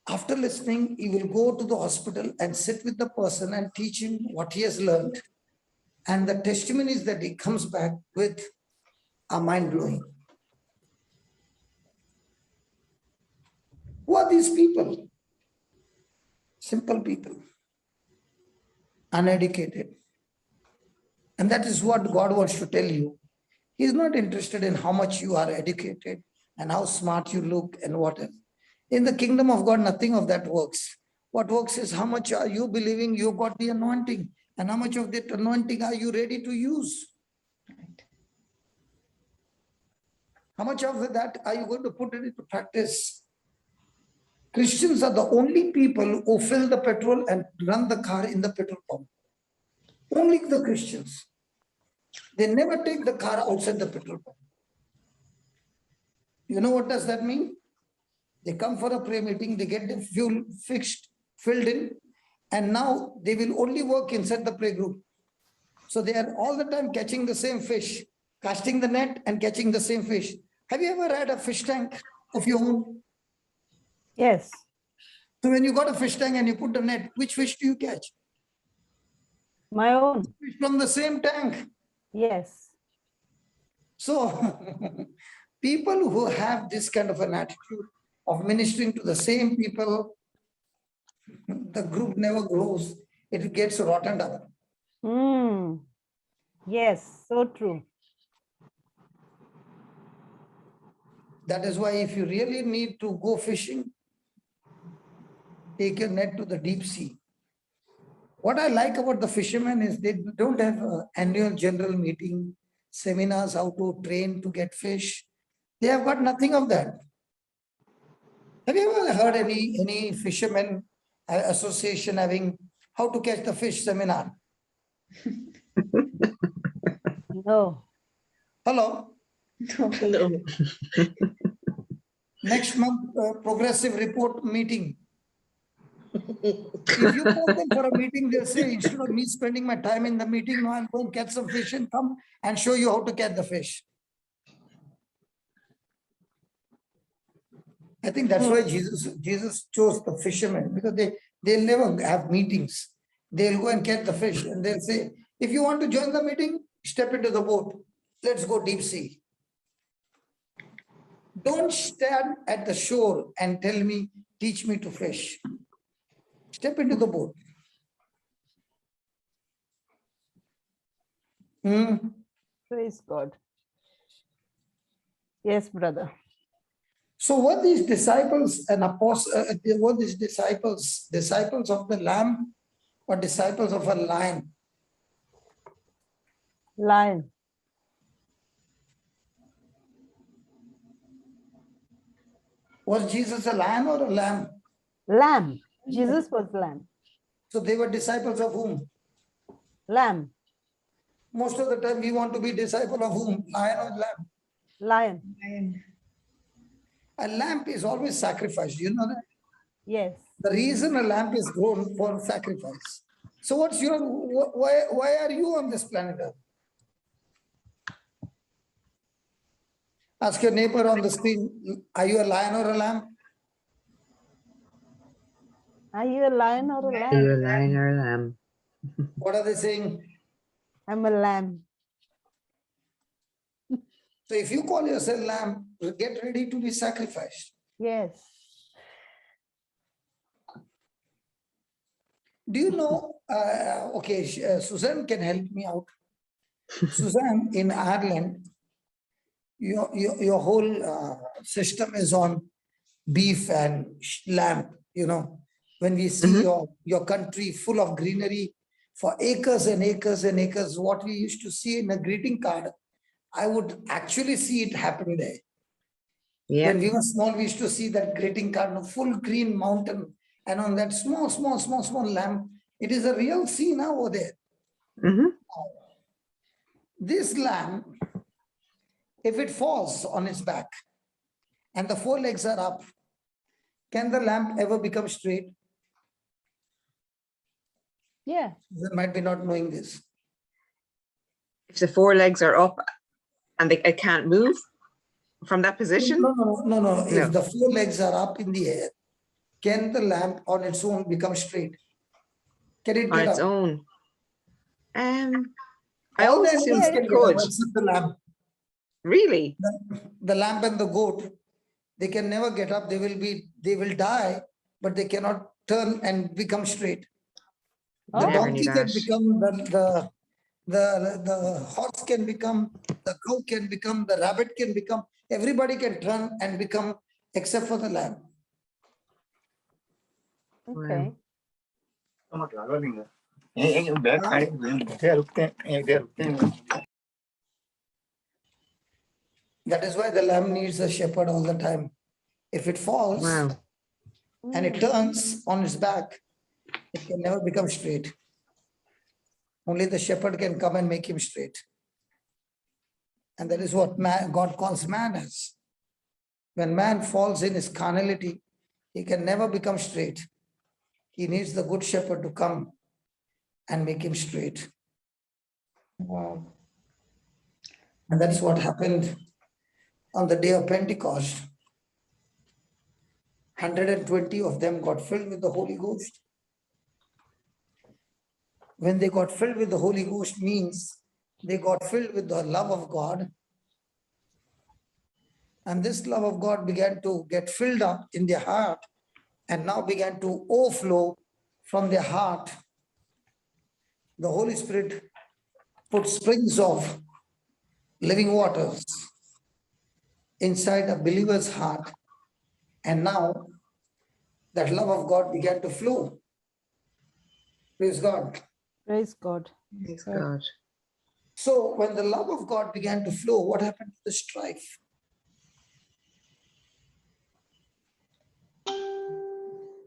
After listening, he will go to the hospital and sit with the person and teach him what he has learned. And the testimonies that he comes back with are mind-blowing. Who are these people? Simple people, uneducated. And that is what God wants to tell you. He's not interested in how much you are educated and how smart you look and whatever. In the kingdom of God, nothing of that works. What works is how much are you believing you got the anointing and how much of that anointing are you ready to use? Right. How much of that are you going to put it into practice? Christians are the only people who fill the petrol and run the car in the petrol pump. Only the Christians. They never take the car outside the petrol pump. You know what does that mean? They come for a prayer meeting, they get the fuel filled in, and now they will only work inside the prayer group. So they are all the time catching the same fish, casting the net and catching the same fish. Have you ever had a fish tank of your own? Yes. So when you got a fish tank and you put the net, which fish do you catch? My own. Fish from the same tank. Yes. So people who have this kind of an attitude of ministering to the same people, the group never grows. It gets rotten up. Yes, so true. That is why if you really need to go fishing, take your net to the deep sea. What I like about the fishermen is they don't have an annual general meeting, seminars, how to train to get fish. They have got nothing of that. Have you ever heard any fishermen association having how to catch the fish seminar? No. Hello? No. Next month, progressive report meeting. If you call them for a meeting, they'll say, instead of me spending my time in the meeting, no, I'll go and catch some fish and come and show you how to catch the fish. I think that's why Jesus chose the fishermen, because they'll never have meetings. They'll go and catch the fish and they'll say, if you want to join the meeting, step into the boat. Let's go deep sea. Don't stand at the shore and tell me, teach me to fish. Step into the boat. Praise God. Yes, brother. So what these disciples and apostles, what these disciples of the Lamb or disciples of a lion? Lion. Was Jesus a lion or a lamb? Lamb. Jesus was lamb. So they were disciples of whom? Lamb. Most of the time we want to be disciple of whom? Lion or lamb? Lion. Lion. A lamb is always sacrificed. Do you know that? Yes. The reason a lamb is grown for sacrifice. So what's your, why are you on this planet Earth? Ask your neighbor on the screen, are you a lion or a lamb? Are you a lion or a lamb? Are you a lion or a lamb? What are they saying? I'm a lamb. So if you call yourself lamb, get ready to be sacrificed. Yes. Do you know, okay, Suzanne can help me out. Suzanne, in Ireland, your whole system is on beef and lamb, you know. When we see your country full of greenery for acres and acres and acres, what we used to see in a greeting card, I would actually see it happen there. Yeah. When we were small, we used to see that greeting card, a full green mountain, and on that small lamb, it is a real scene now over there. This lamb, if it falls on its back and the four legs are up, can the lamb ever become straight? Yeah. They might be not knowing this. If the four legs are up and it can't move from that position? No. If the four legs are up in the air, can the lamb on its own become straight? Can it get on its up? own? I All always the assumed animals it can get up could. except the lamb. Really? The lamb and the goat, they can never get up. They will die, but they cannot turn and become straight. The donkey can become, the horse can become, the cow can become, the rabbit can become, everybody can turn and become except for the lamb. Okay. That is why the lamb needs a shepherd all the time. If it falls and it turns on its back, it can never become straight. Only the shepherd can come and make him straight. And that is what God calls man as. When man falls in his carnality, he can never become straight. He needs the good shepherd to come and make him straight. Wow. And that's what happened on the day of Pentecost. 120 of them got filled with the Holy Ghost. When they got filled with the Holy Ghost means they got filled with the love of God. And this love of God began to get filled up in their heart and now began to overflow from their heart. The Holy Spirit put springs of living waters inside a believer's heart. And now that love of God began to flow. Praise God. Praise God. Praise God. So when the love of God began to flow, what happened to the strife?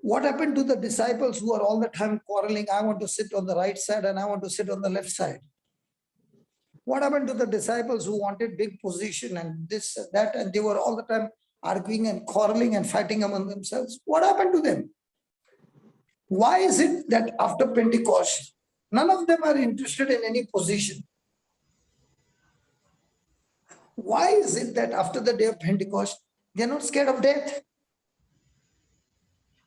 What happened to the disciples who are all the time quarreling? I want to sit on the right side and I want to sit on the left side. What happened to the disciples who wanted big position and this and that, and they were all the time arguing and quarreling and fighting among themselves? What happened to them? Why is it that after Pentecost, none of them are interested in any position? Why is it that after the day of Pentecost, they're not scared of death?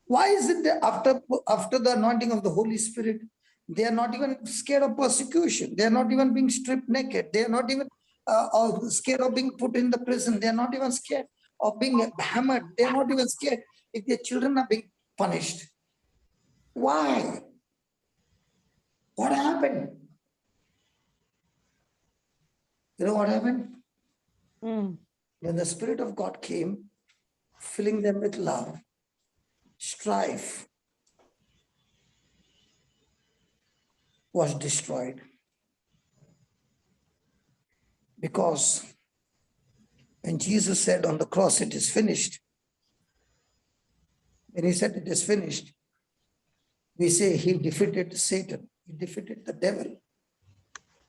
Why is it that after the anointing of the Holy Spirit, they are not even scared of persecution? They are not even being stripped naked. They are not even scared of being put in the prison. They are not even scared of being hammered. They are not even scared if their children are being punished. Why? What happened? You know what happened? When the Spirit of God came, filling them with love, strife was destroyed. Because when Jesus said on the cross, it is finished, when he said it is finished, we say he defeated Satan, he defeated the devil.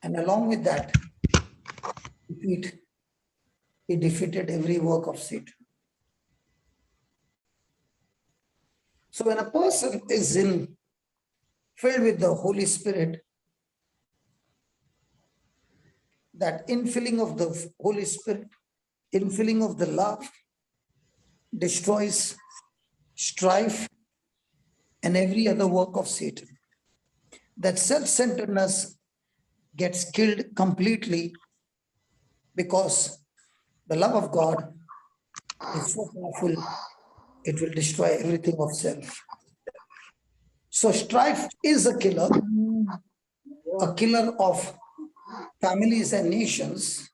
And along with that defeat, he defeated every work of Satan. So when a person is filled with the Holy Spirit, that infilling of the Holy Spirit, infilling of the love, destroys strife and every other work of Satan. That self-centeredness gets killed completely because the love of God is so powerful, it will destroy everything of self. So strife is a killer of families and nations,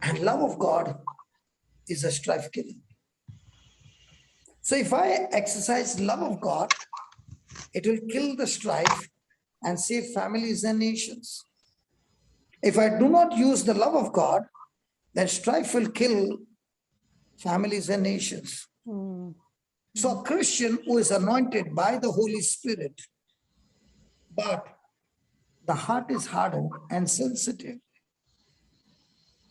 and love of God is a strife killer. So if I exercise love of God, it will kill the strife and save families and nations. If I do not use the love of God, then strife will kill families and nations. So a Christian who is anointed by the Holy Spirit, but the heart is hardened and sensitive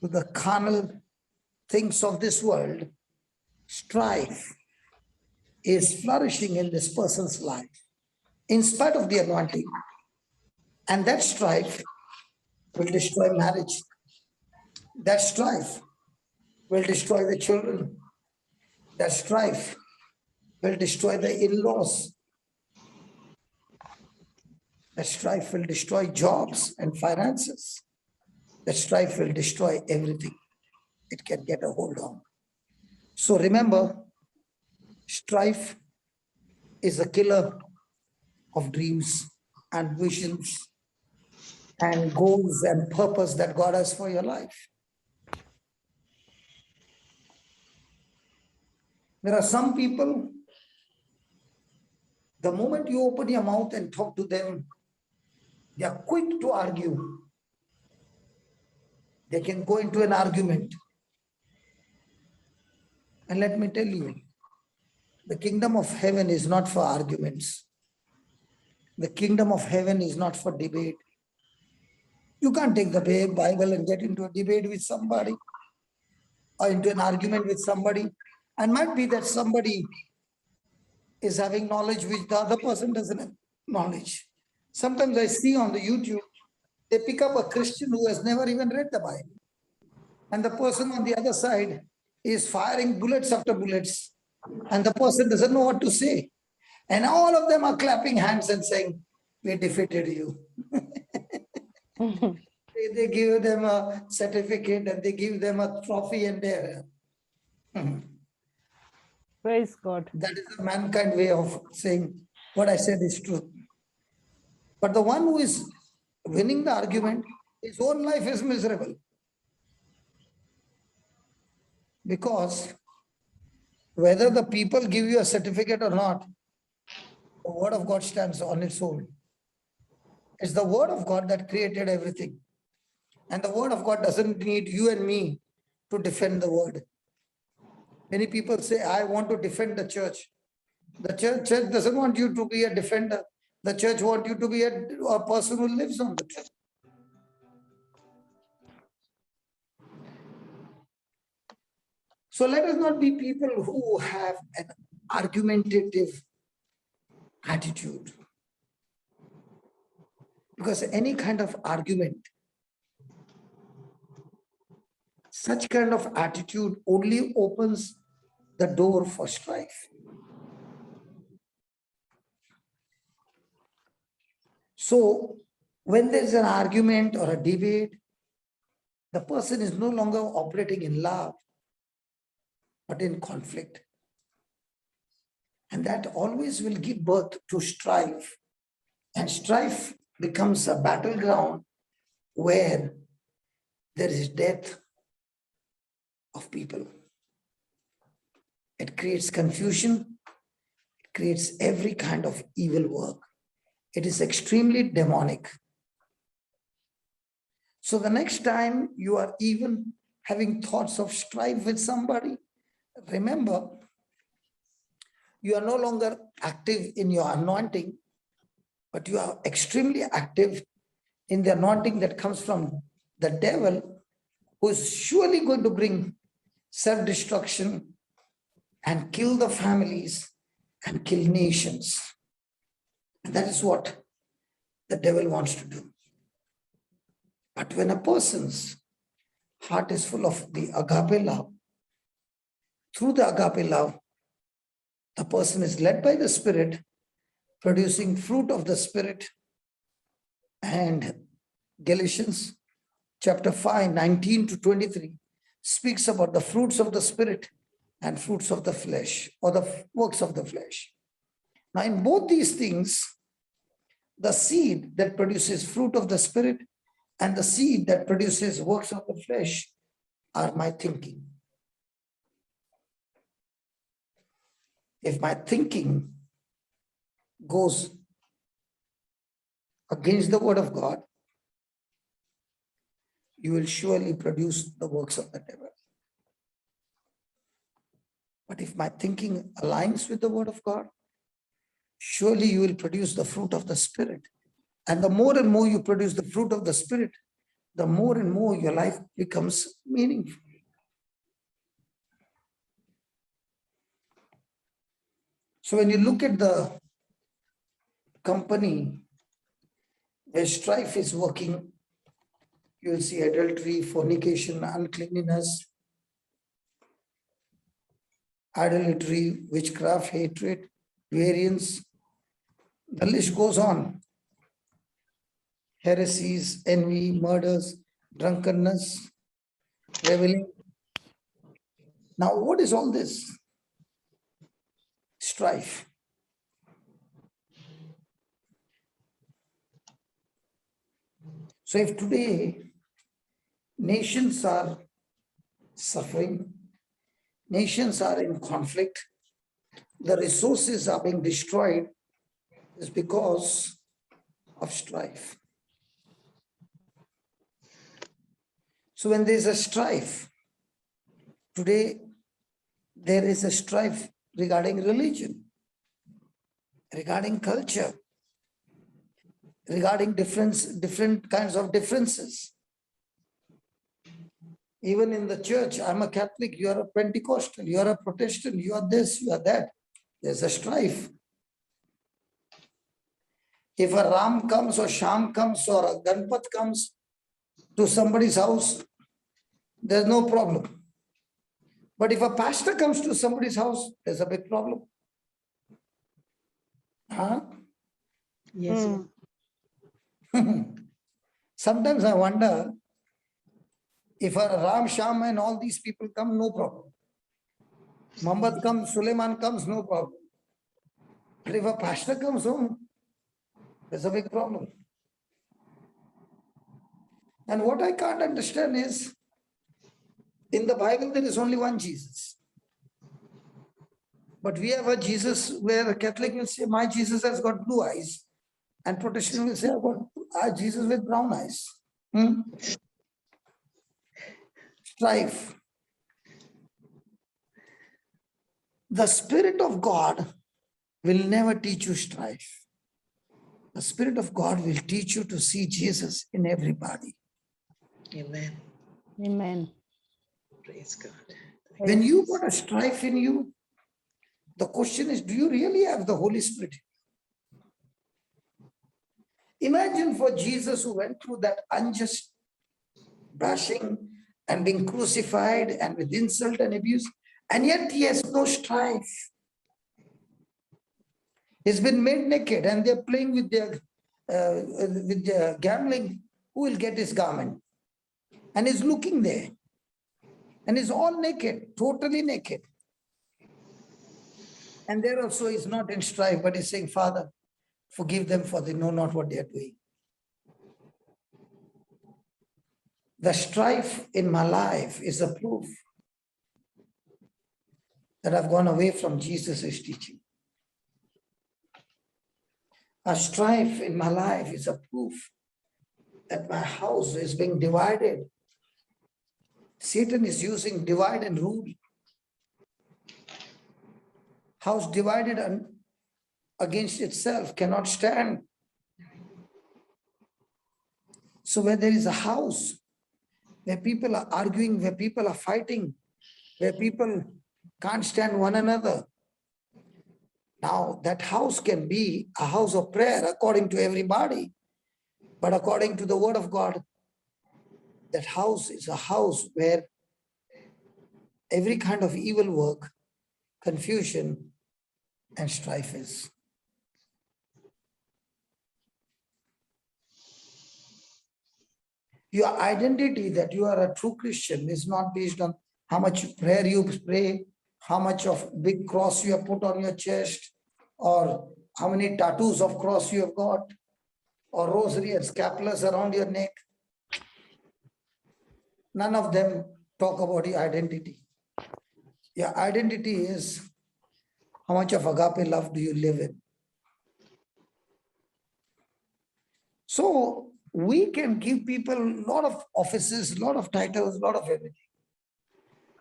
to the carnal things of this world, strife is flourishing in this person's life in spite of the anointing. And that strife will destroy marriage. That strife will destroy the children. That strife will destroy the in-laws. That strife will destroy jobs and finances. That strife will destroy everything it can get a hold on. So remember, strife is a killer of dreams and visions and goals and purpose that God has for your life. There are some people, the moment you open your mouth and talk to them, they are quick to argue. They can go into an argument. And let me tell you, the kingdom of heaven is not for arguments. The kingdom of heaven is not for debate. You can't take the Bible and get into a debate with somebody or into an argument with somebody. And might be that somebody is having knowledge which the other person doesn't have knowledge. Sometimes I see on the YouTube, they pick up a Christian who has never even read the Bible. And the person on the other side is firing bullets after bullets. And the person doesn't know what to say. And all of them are clapping hands and saying, we defeated you. They give them a certificate and they give them a trophy and they're... Praise God. That is the mankind way of saying what I said is true. But the one who is winning the argument, his own life is miserable. Because whether the people give you a certificate or not, the word of God stands on its own. It's the word of God that created everything. And the word of God doesn't need you and me to defend the word. Many people say, I want to defend the church. The church doesn't want you to be a defender. The church wants you to be a person who lives on the truth. So let us not be people who have an argumentative attitude. Because any kind of argument, such kind of attitude only opens the door for strife. So when there's an argument or a debate, the person is no longer operating in love, but in conflict. And that always will give birth to strife. And strife becomes a battleground where there is death of people. It creates confusion. It creates every kind of evil work. It is extremely demonic. So the next time you are even having thoughts of strife with somebody, remember, you are no longer active in your anointing, but you are extremely active in the anointing that comes from the devil, who is surely going to bring self-destruction and kill the families and kill nations. And that is what the devil wants to do. But when a person's heart is full of the agape love, through the agape love, the person is led by the Spirit, producing fruit of the Spirit. And Galatians chapter 5, 19 to 23 speaks about the fruits of the Spirit and fruits of the flesh, or the works of the flesh. Now, in both these things, the seed that produces fruit of the Spirit and the seed that produces works of the flesh are my thinking. If my thinking goes against the word of God, you will surely produce the works of the devil. But if my thinking aligns with the word of God, surely you will produce the fruit of the Spirit. And the more and more you produce the fruit of the Spirit, the more and more your life becomes meaningful. So when you look at the company where strife is working, you will see adultery, fornication, uncleanness, idolatry, witchcraft, hatred, variance. The list goes on. Heresies, envy, murders, drunkenness, reveling. Now, what is all this? Strife. So if today nations are suffering, nations are in conflict, the resources are being destroyed, is because of strife. So when there is a strife, today there is a strife regarding religion, regarding culture. regarding different kinds of differences. Even in the church, I'm a Catholic, you are a Pentecostal, you are a Protestant, you are this, you are that. There's a strife. If a Ram comes or Sham comes or a Ganpat comes to somebody's house, there's no problem. But if a pastor comes to somebody's house, there's a big problem. Huh? Yes. Sometimes I wonder, if a Ram, Sham and all these people come, no problem. Muhammad comes, Suleiman comes, no problem. But if a pastor comes home, there's a big problem. And what I can't understand is, in the Bible, there is only one Jesus. But we have a Jesus where a Catholic will say, my Jesus has got blue eyes. And Protestant will say, I've got Jesus with brown eyes. Strife. The Spirit of God will never teach you strife. The Spirit of God will teach you to see Jesus in everybody. Amen. Amen. Praise God. When you got a strife in you, the question is, do you really have the Holy Spirit? Imagine for Jesus, who went through that unjust bashing and being crucified and with insult and abuse, and yet he has no strife. He's been made naked and they're playing with their gambling. Who will get his garment? And he's looking there. And he's all naked, totally naked. And there also he's not in strife, but he's saying, Father, forgive them, for they know not what they are doing. The strife in my life is a proof that I've gone away from Jesus' teaching. A strife in my life is a proof that my house is being divided. Satan is using divide and rule. House divided against itself cannot stand. So where there is a house, where people are arguing, where people are fighting, where people can't stand one another, now that house can be a house of prayer according to everybody, but according to the word of God, that house is a house where every kind of evil work, confusion, and strife is. Your identity that you are a true Christian is not based on how much prayer you pray, how much of big cross you have put on your chest, or how many tattoos of cross you have got, or rosary and scapulars around your neck. None of them talk about your identity. Your identity is how much of agape love do you live in. So we can give people a lot of offices, a lot of titles, a lot of everything.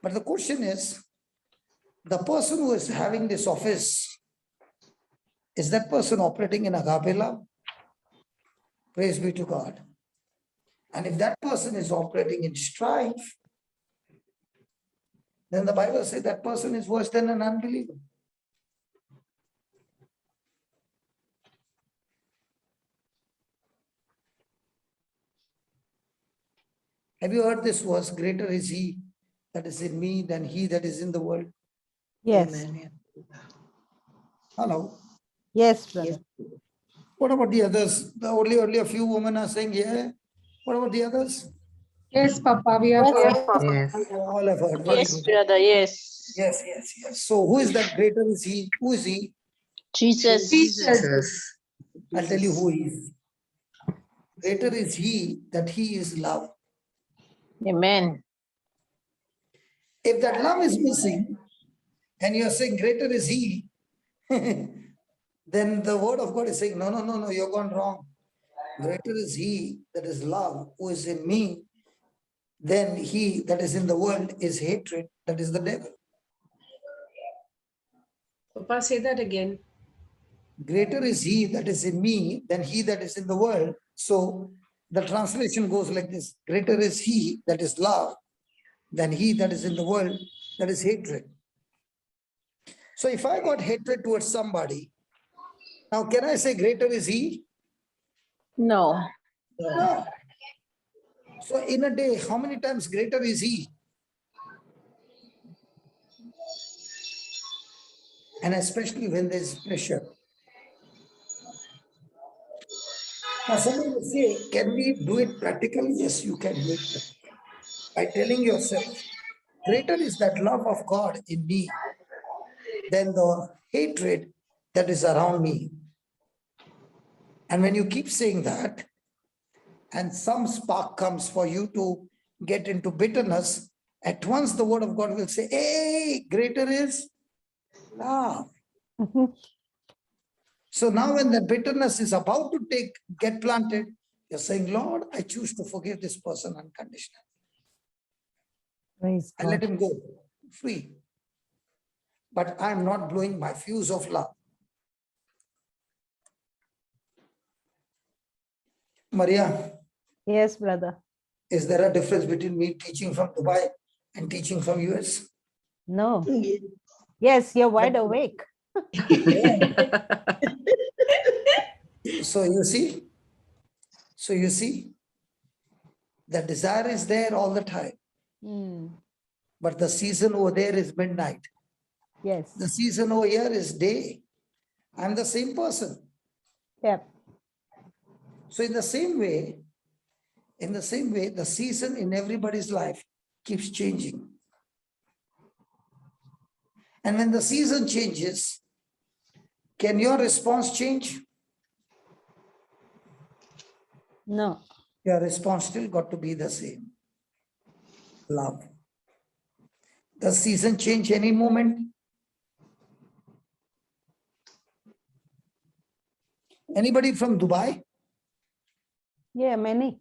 But the question is, the person who is having this office, is that person operating in agape love? Praise be to God. And if that person is operating in strife, then the Bible says that person is worse than an unbeliever. Have you heard this verse? Greater is he that is in me than he that is in the world. Yes. Amen. Hello. Yes, brother. What about the others? Only a few women are saying, yeah. What about the others? Yes, Papa, we have heard. Yes. All have heard. Very Yes, good. brother. Yes. Yes, yes, yes. So who is that greater is he? Who is he? Jesus. Jesus. I'll tell you who he is. Greater is he that he is love. Amen. If that love is missing and you're saying greater is he, then the word of God is saying, no, you're gone wrong. Greater is he that is love, who is in me, than he that is in the world is hatred, that is the devil. Papa, say that again. greater is he that is in me than he that is in the world. So the translation goes like this: greater is he that is love than he that is in the world, that is hatred. So if I got hatred towards somebody, now can I say greater is he? No. No. So in a day, how many times greater is he? And especially when there's pressure. Now somebody will say, can we do it practically? Yes, you can do it practically. By telling yourself, greater is that love of God in me than the hatred that is around me. And when you keep saying that, and some spark comes for you to get into bitterness, at once the word of God will say, hey, greater is love. So now when the bitterness is about to get planted, you're saying, Lord, I choose to forgive this person unconditionally. Praise And let him go free. But I'm not blowing my fuse of love. Maria. Yes, brother. Is there a difference between me teaching from Dubai and teaching from US? No. Yes, you're wide awake. So you see, the desire is there all the time. But the season over there is midnight. Yes. The season over here is day. I'm the same person. Yep. So in the same way, the season in everybody's life keeps changing. And when the season changes, can your response change? No. Your response still got to be the same. Love. Does season change any moment? Anybody from Dubai? Yeah, many.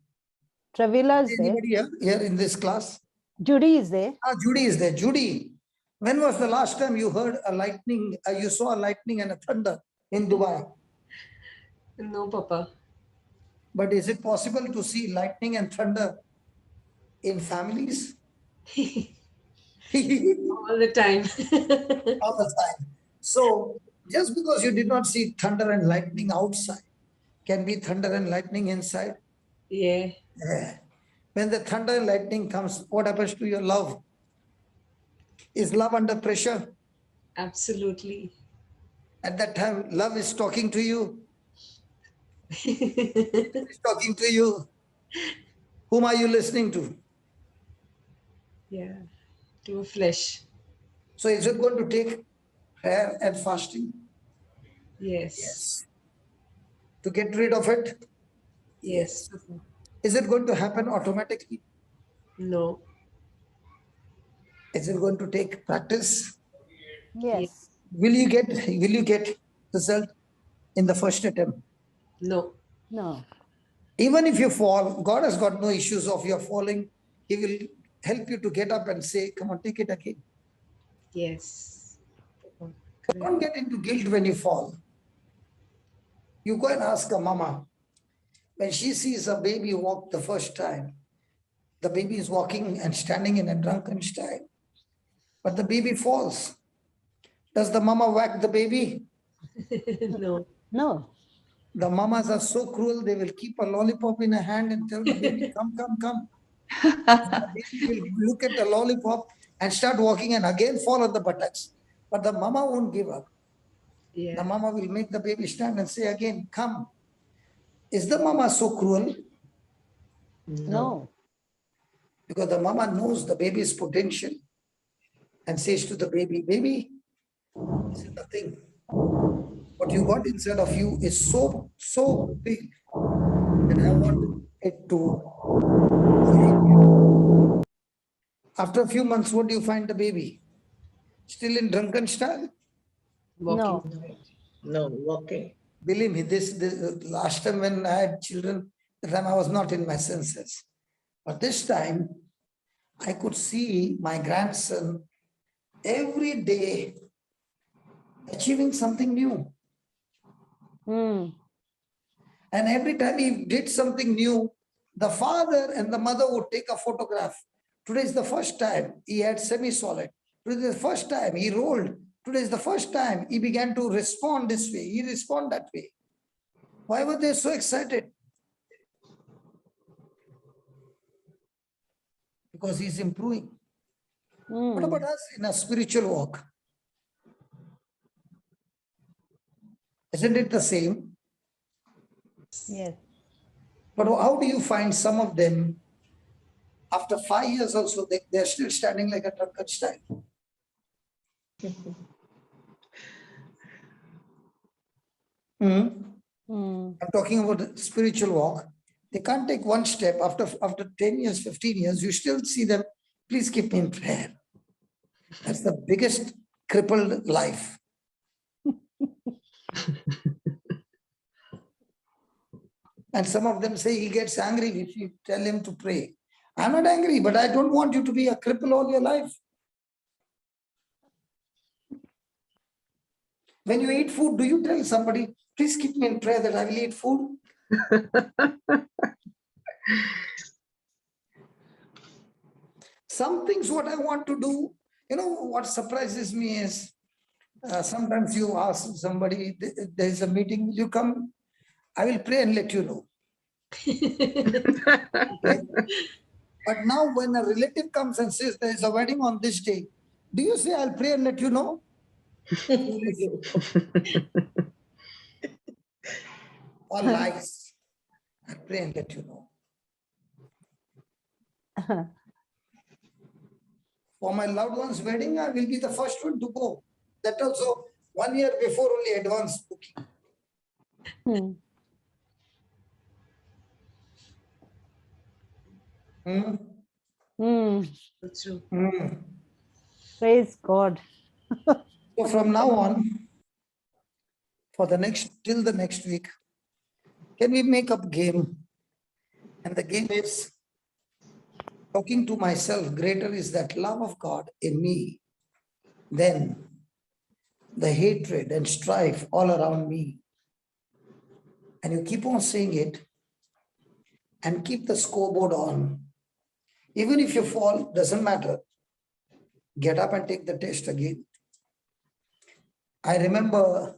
Travilla is there. Anybody here in this class? Judy is there. Judy is there. Judy, when was the last time you heard a lightning, you saw a lightning and a thunder in Dubai? No, Papa. But is it possible to see lightning and thunder in families? All the time. All the time. So just because you did not see thunder and lightning outside, can be thunder and lightning inside? Yeah. Yeah. When the thunder and lightning comes, what happens to your love? Is love under pressure? Absolutely. At that time, love is talking to you. It's talking to you. Whom are you listening to? Yeah, to a flesh. So is it going to take prayer and fasting? Yes. To get rid of it? Yes. Is it going to happen automatically? No. Is it going to take practice? Yes. Will you get result in the first attempt? No. No. Even if you fall, God has got no issues of your falling. He will help you to get up and say, come on, take it again. Yes. Don't get into guilt when you fall. You go and ask a mama. When she sees a baby walk the first time, the baby is walking and standing in a drunken style, but the baby falls. Does the mama whack the baby? No. No. The mamas are so cruel, they will keep a lollipop in a hand and tell the baby, come, come, come. The baby will look at the lollipop and start walking and again fall on the buttocks. But the mama won't give up. Yeah. The mama will make the baby stand and say again, come. Is the mama so cruel? No. Because the mama knows the baby's potential and says to the baby, baby, this is nothing. What you got inside of you is so big. And I want it to. After a few months, what do you find the baby? Still in drunken style? Walking. No, walking. Believe me, this last time when I had children, the time I was not in my senses. But this time, I could see my grandson every day achieving something new. Mm. And every time he did something new, the father and the mother would take a photograph. Today is the first time he had semi-solid. Today is the first time he rolled. Today is the first time he began to respond this way. He respond that way. Why were they so excited? Because he's improving. What about us in a spiritual walk? Isn't it the same? Yes. But how do you find some of them, after 5 years also, they're still standing like a drunkard style? I'm talking about the spiritual walk. They can't take one step. After 10 years, 15 years, you still see them, please keep me in prayer. That's the biggest crippled life. And some of them say he gets angry if you tell him to pray. I'm not angry, but I don't want you to be a cripple all your life. When you eat food, do you tell somebody, please keep me in prayer that I will eat food? Some things what I want to do, what surprises me is, sometimes you ask somebody, there is a meeting, will you come? I will pray and let you know. Okay? But now when a relative comes and says there is a wedding on this day, do you say I'll pray and let you know? Or lies. I'll pray and let you know. For my loved one's wedding, I will be the first one to go. That also 1 year before only advance booking. Praise God. So from now on, till the next week, can we make up game? And the game is talking to myself, greater is that love of God in me than the hatred and strife all around me. And you keep on saying it and keep the scoreboard on. Even if you fall, doesn't matter. Get up and take the test again. I remember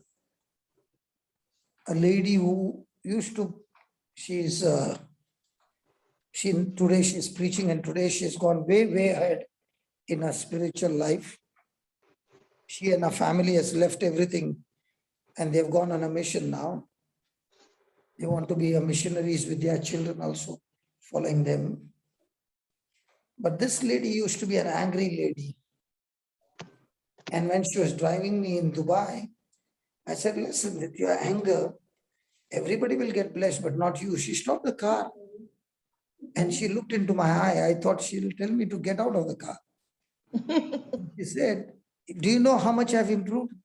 a lady who used to, today she's preaching, and today she's gone way, way ahead in her spiritual life. She and her family has left everything and they've gone on a mission now. They want to be missionaries with their children also, following them. But this lady used to be an angry lady. And when she was driving me in Dubai, I said, listen, with your anger, everybody will get blessed, but not you. She stopped the car and she looked into my eye. I thought she'll tell me to get out of the car. She said, do you know how much I've improved?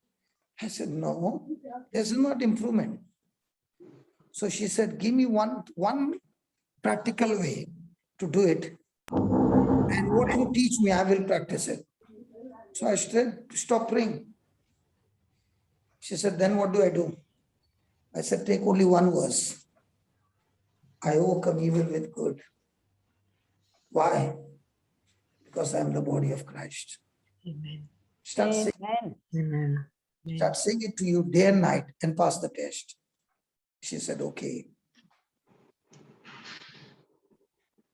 I said, no, there's not improvement. So she said, give me one practical way to do it. And what you teach me, I will practice it. So I said, stop praying. She said, then what do I do? I said, take only one verse. I overcome evil with good. Why? Because I am the body of Christ. Amen. Start saying, Amen. Start saying it to you day and night and pass the test. She said, okay.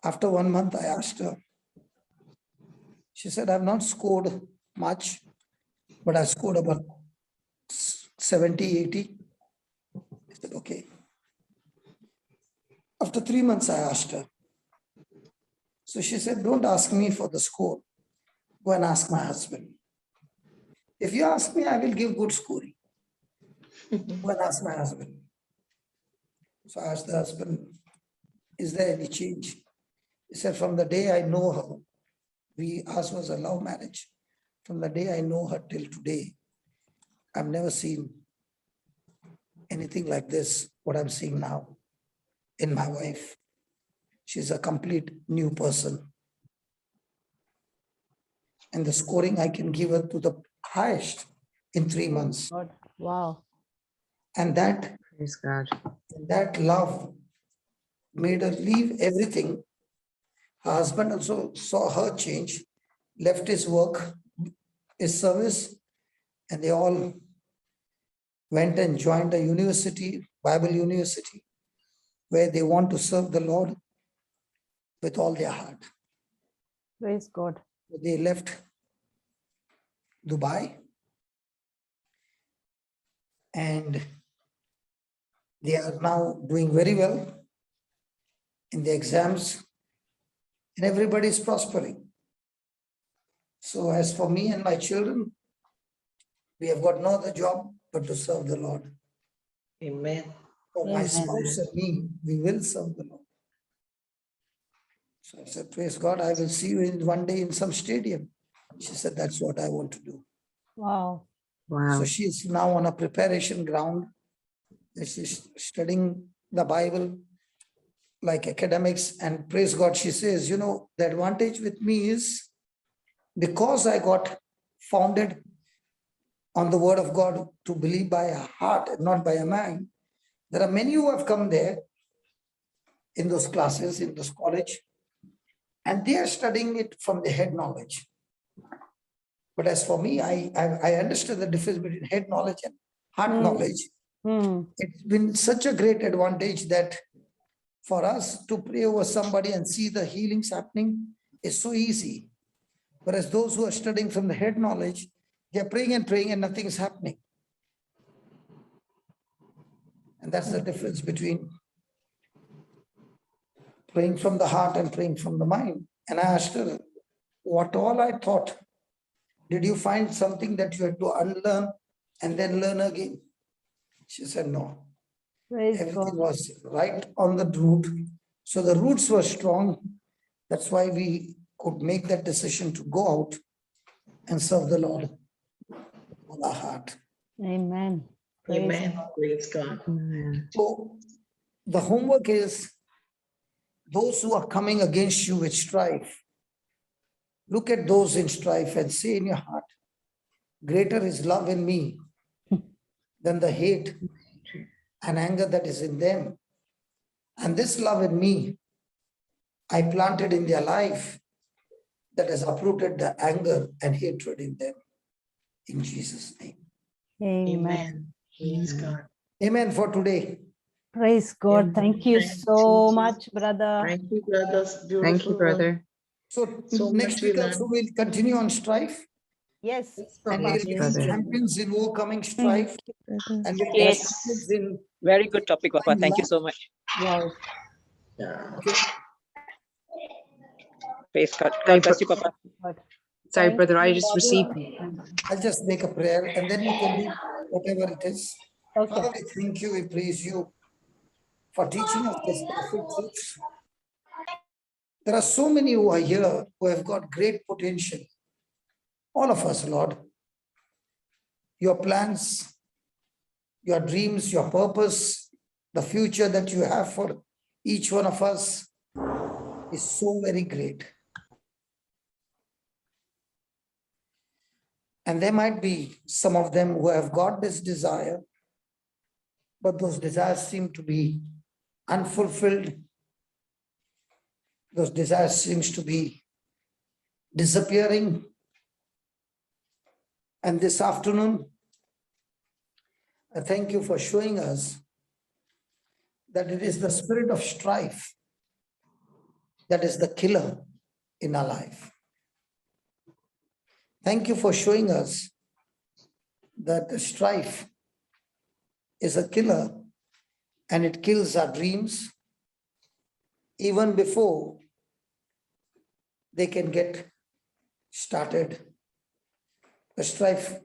After 1 month, I asked her. She said, I've not scored much, but I scored about 70, 80. I said, okay. After 3 months, I asked her. So she said, don't ask me for the score. Go and ask my husband. If you ask me, I will give good scoring. Go and ask my husband. So I asked the husband, is there any change? He said, from the day I know her, ours was a love marriage. From the day I know her till today, I've never seen anything like this, what I'm seeing now in my wife. She's a complete new person. And the scoring I can give her to the highest in 3 months. God. Wow. And that Praise God. That love made her leave everything. Her husband also saw her change, left his work, his service, and they all went and joined a university, Bible university, where they want to serve the Lord with all their heart. Praise God. They left Dubai and they are now doing very well in the exams and everybody is prospering. So as for me and my children, we have got no other job but to serve the Lord. Amen. For my Amen. spouse and me, we will serve the Lord. So I said, praise God, I will see you in one day in some stadium. She said, that's what I want to do. Wow. Wow. So she is now on a preparation ground. She's studying the Bible like academics, and praise God, she says, you know, the advantage with me is because I got founded on the word of God to believe by a heart and not by a mind. There are many who have come there in those classes, in this college, and they are studying it from the head knowledge. But as for me, I understood the difference between head knowledge and heart knowledge. It's been such a great advantage that for us to pray over somebody and see the healings happening is so easy. Whereas those who are studying from the head knowledge, they're praying and nothing is happening. And that's the difference between praying from the heart and praying from the mind. And I asked her, what all I thought, did you find something that you had to unlearn and then learn again? She said, no. Praise Everything God. was right on the root. So the roots were strong. That's why we could make that decision to go out and serve the Lord with all our heart. Amen. Praise Amen. God. Praise God. Amen. So the homework is those who are coming against you with strife. Look at those in strife and say in your heart, greater is love in me than the hate and anger that is in them. And this love in me, I planted in their life that has uprooted the anger and hatred in them. In Jesus' name. Amen. Praise God. Amen for today. Praise God. Amen. Thank you Thank so Jesus. much, brother. Thank you, brothers. Beautiful Thank you, word. brother. So So next much we week also learned. we'll continue on strife. Yes. And Yes, we'll brother. be champions in overcoming strife. And we'll be Yes. champions in Very good topic, Papa. Thank you love. so much. Wow. Yeah. Okay. Praise God. Sorry, God bless you, Papa. Sorry, Thank brother. I you. just received. I'll just make a prayer and then you can do whatever it is. Okay. Father, we thank you, we praise you for teaching us this powerful truths. There are so many who are here who have got great potential. All of us, Lord. Your plans, your dreams, your purpose, the future that you have for each one of us is so very great. And there might be some of them who have got this desire, but those desires seem to be unfulfilled. Those desires seems to be disappearing. And this afternoon, I thank you for showing us that it is the spirit of strife that is the killer in our life. Thank you for showing us that the strife is a killer and it kills our dreams even before they can get started. The strife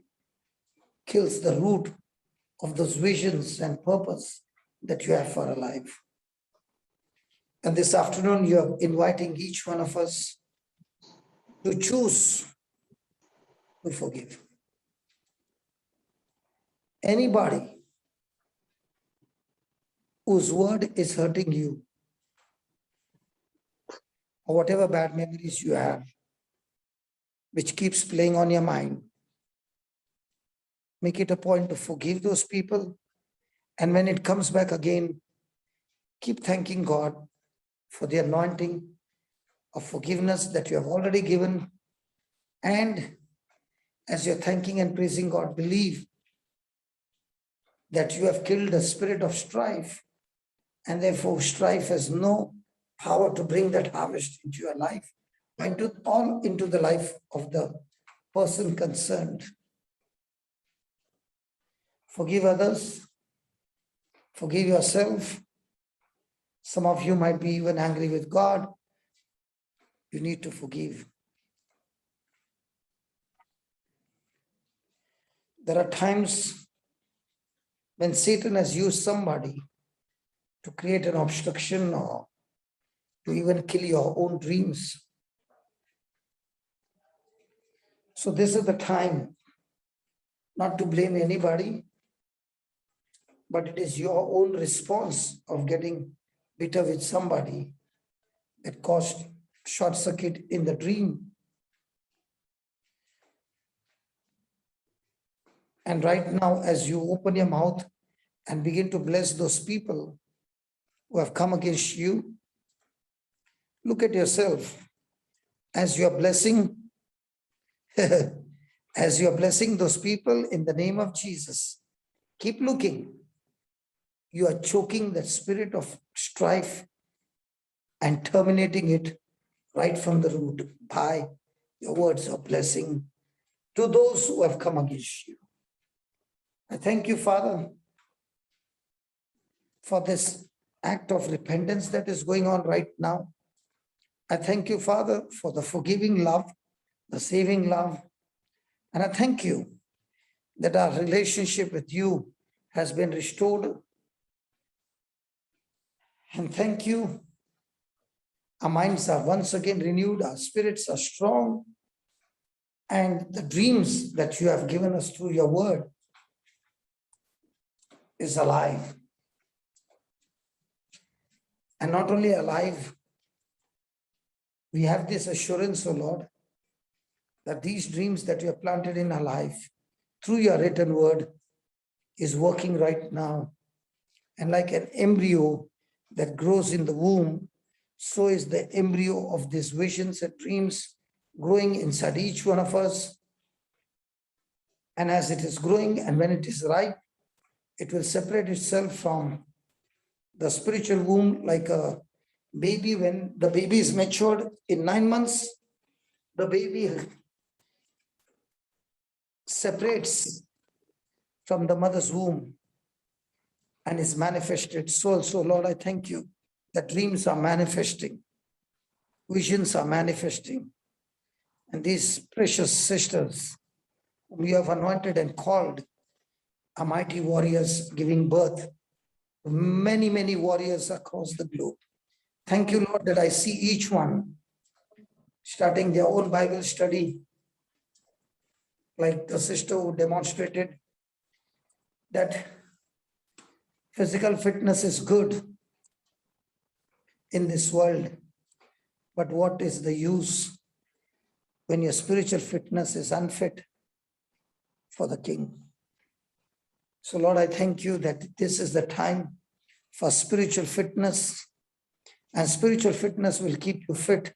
kills the root of those visions and purpose that you have for our life. And this afternoon, you are inviting each one of us to choose to forgive. Anybody whose word is hurting you, or whatever bad memories you have, which keeps playing on your mind, make it a point to forgive those people And when it comes back again, keep thanking God for the anointing of forgiveness that you have already given. And as you're thanking and praising God, believe that you have killed the spirit of strife, and therefore strife has no power to bring that harvest into your life, into the life of the person concerned. Forgive others, forgive yourself. Some of you might be even angry with God. You need to forgive. There are times when Satan has used somebody to create an obstruction or to even kill your own dreams. So this is the time not to blame anybody, but it is your own response of getting bitter with somebody that caused short circuit in the dream. And right now, as you open your mouth and begin to bless those people who have come against you, look at yourself as you are blessing, as you are blessing those people in the name of Jesus. Keep looking. You are choking the spirit of strife and terminating it right from the root by your words of blessing to those who have come against you. I thank you, Father, for this act of repentance that is going on right now. I thank you, Father, for the forgiving love, the saving love. And I thank you that our relationship with you has been restored. And thank you. Our minds are once again renewed. Our spirits are strong. And the dreams that you have given us through your word is alive. And not only alive, we have this assurance, O Lord, that these dreams that you have planted in our life through your written word is working right now. And like an embryo that grows in the womb, so is the embryo of these visions and dreams growing inside each one of us. And as it is growing, and when it is ripe, it will separate itself from the spiritual womb like a baby. When the baby is matured in 9 months, the baby separates from the mother's womb and is manifested. So, Lord, I thank you that dreams are manifesting, visions are manifesting, and these precious sisters whom you have anointed and called are mighty warriors, giving birth to many, many warriors across the globe. Thank you, Lord, that I see each one starting their own Bible study, like the sister who demonstrated that physical fitness is good in this world, but what is the use when your spiritual fitness is unfit for the King? So, Lord, I thank you that this is the time for spiritual fitness, and spiritual fitness will keep you fit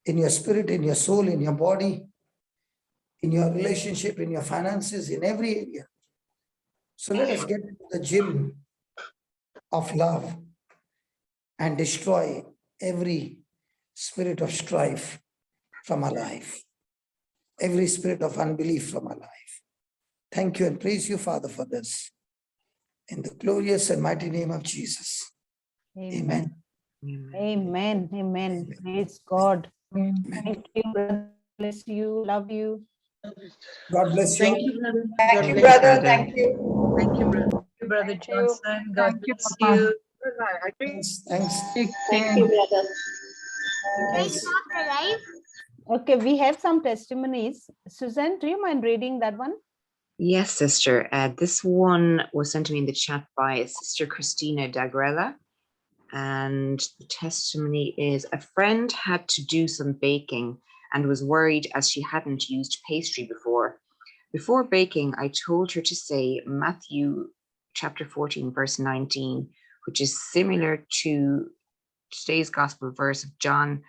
in your spirit, in your soul, in your body, in your relationship, in your finances, in every area. So let us get to the gym of love and destroy every spirit of strife from our life, every spirit of unbelief from our life. Thank you and praise you, Father, for this. In the glorious and mighty name of Jesus. Amen. Amen. Amen. Praise God. Thank you, brother. Bless you. Love you. God bless you. Thank you, brother. Thank God you, bless brother. Thank you. Thank you, brother. Thank you, Brother Thank you. Johnson. God Thank you, bless Papa. you. Thanks. Thank you, brother. Thanks. Okay, we have some testimonies. Suzanne, do you mind reading that one? Yes, sister. This one was sent to me in the chat by Sister Christina Dagrella. And the testimony is: a friend had to do some baking and was worried as she hadn't used pastry before. Before baking, I told her to say Matthew chapter 14, verse 19, which is similar to today's gospel verse of John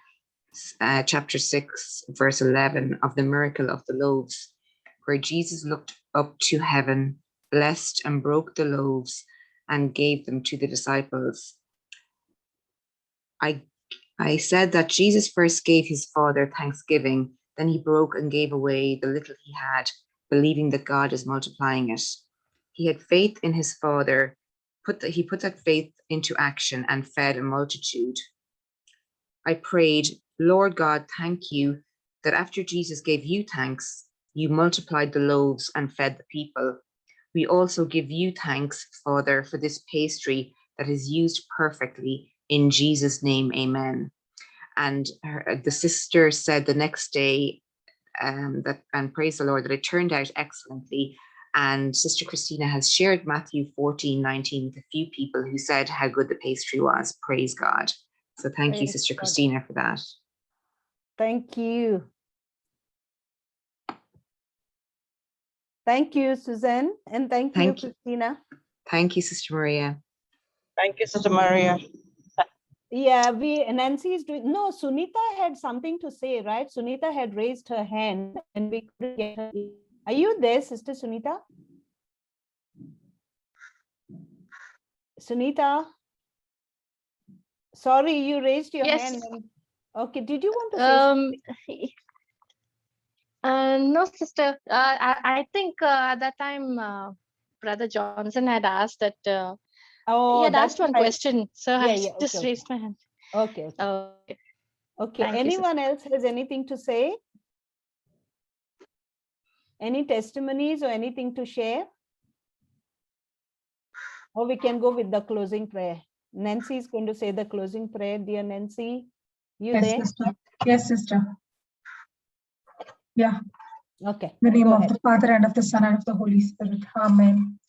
chapter 6, verse 11 of the miracle of the loaves, where Jesus looked up to heaven, blessed and broke the loaves and gave them to the disciples. I said that Jesus first gave his Father thanksgiving, then he broke and gave away the little he had, believing that God is multiplying it. He had faith in his Father, he put that faith into action and fed a multitude. I prayed, Lord God, thank you that after Jesus gave you thanks, you multiplied the loaves and fed the people. We also give you thanks, Father, for this pastry that is used perfectly. In Jesus' name, amen. And the sister said the next day, and praise the Lord, that it turned out excellently. And Sister Christina has shared Matthew 14:19 with a few people who said how good the pastry was. Praise God. So thank you, Praise Sister God. Christina, for that. Thank you. Thank you, Suzanne. And thank you, Christina. Thank you, Sister Maria. Thank you, Sister Maria. Yeah, Nancy is doing, no, Sunita had something to say, right? Sunita had raised her hand and we couldn't get her. Are you there, Sister Sunita? Sunita? Sorry, you raised your Yes. hand. Okay, did you want to say something? No, sister. I think at that time, Brother Johnson had asked that. He had asked one question, so Yeah, I just okay. raised my hand. Okay. Okay. Thank you, Anyone else has anything to say? Any testimonies or anything to share? Or we can go with the closing prayer. Nancy is going to say the closing prayer. Dear Nancy, you Yes, there? sister. Yes, sister. Yeah. Okay. In the name go of ahead. the Father and of the Son and of the Holy Spirit. Amen.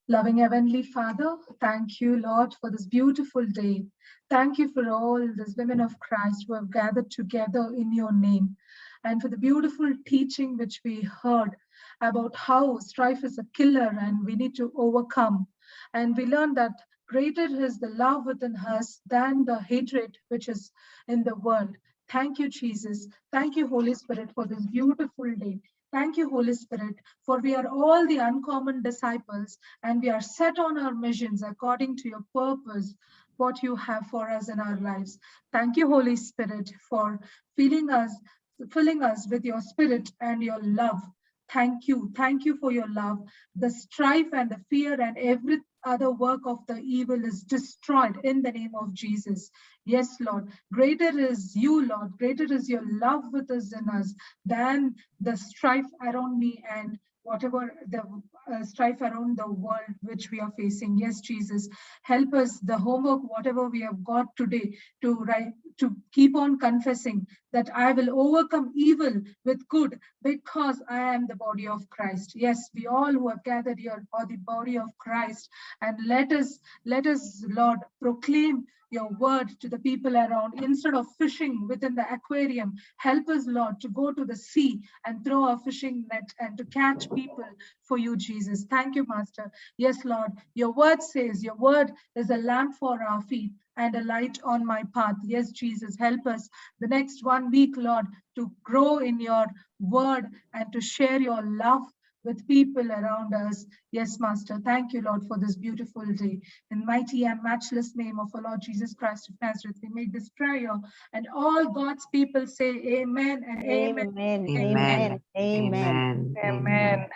Loving Heavenly Father, thank you, Lord, for this beautiful day. Thank you for all these women of Christ who have gathered together in your name, and for the beautiful teaching which we heard about how strife is a killer and we need to overcome. And we learned that greater is the love within us than the hatred which is in the world. Thank you, Jesus. Thank you, Holy Spirit, for this beautiful day. Thank you, Holy Spirit, for we are all the uncommon disciples and we are set on our missions according to your purpose, what you have for us in our lives. Thank you, Holy Spirit, for filling us with your spirit and your love. Thank you. Thank you for your love. The strife and the fear and every other work of the evil is destroyed in the name of Jesus. Yes, Lord. Greater is you, Lord. Greater is your love with us in us than the strife around me and whatever the strife around the world which we are facing. Yes, Jesus, help us, the homework, whatever we have got today, to keep on confessing that I will overcome evil with good because I am the body of Christ. Yes, we all who have gathered here are the body of Christ, and let us, Lord, proclaim your word to the people around. Instead of fishing within the aquarium, help us, Lord, to go to the sea and throw our fishing net and to catch people for you, Jesus. Thank you, Master. Yes, Lord, your word says your word is a lamp for our feet and a light on my path. Yes, Jesus, help us the next 1 week, Lord, to grow in your word and to share your love with people around us. Yes, Master. Thank you, Lord, for this beautiful day. In mighty and matchless name of our Lord Jesus Christ of Nazareth, we make this prayer, and all God's people say amen and amen. Amen. Amen. Amen. Amen.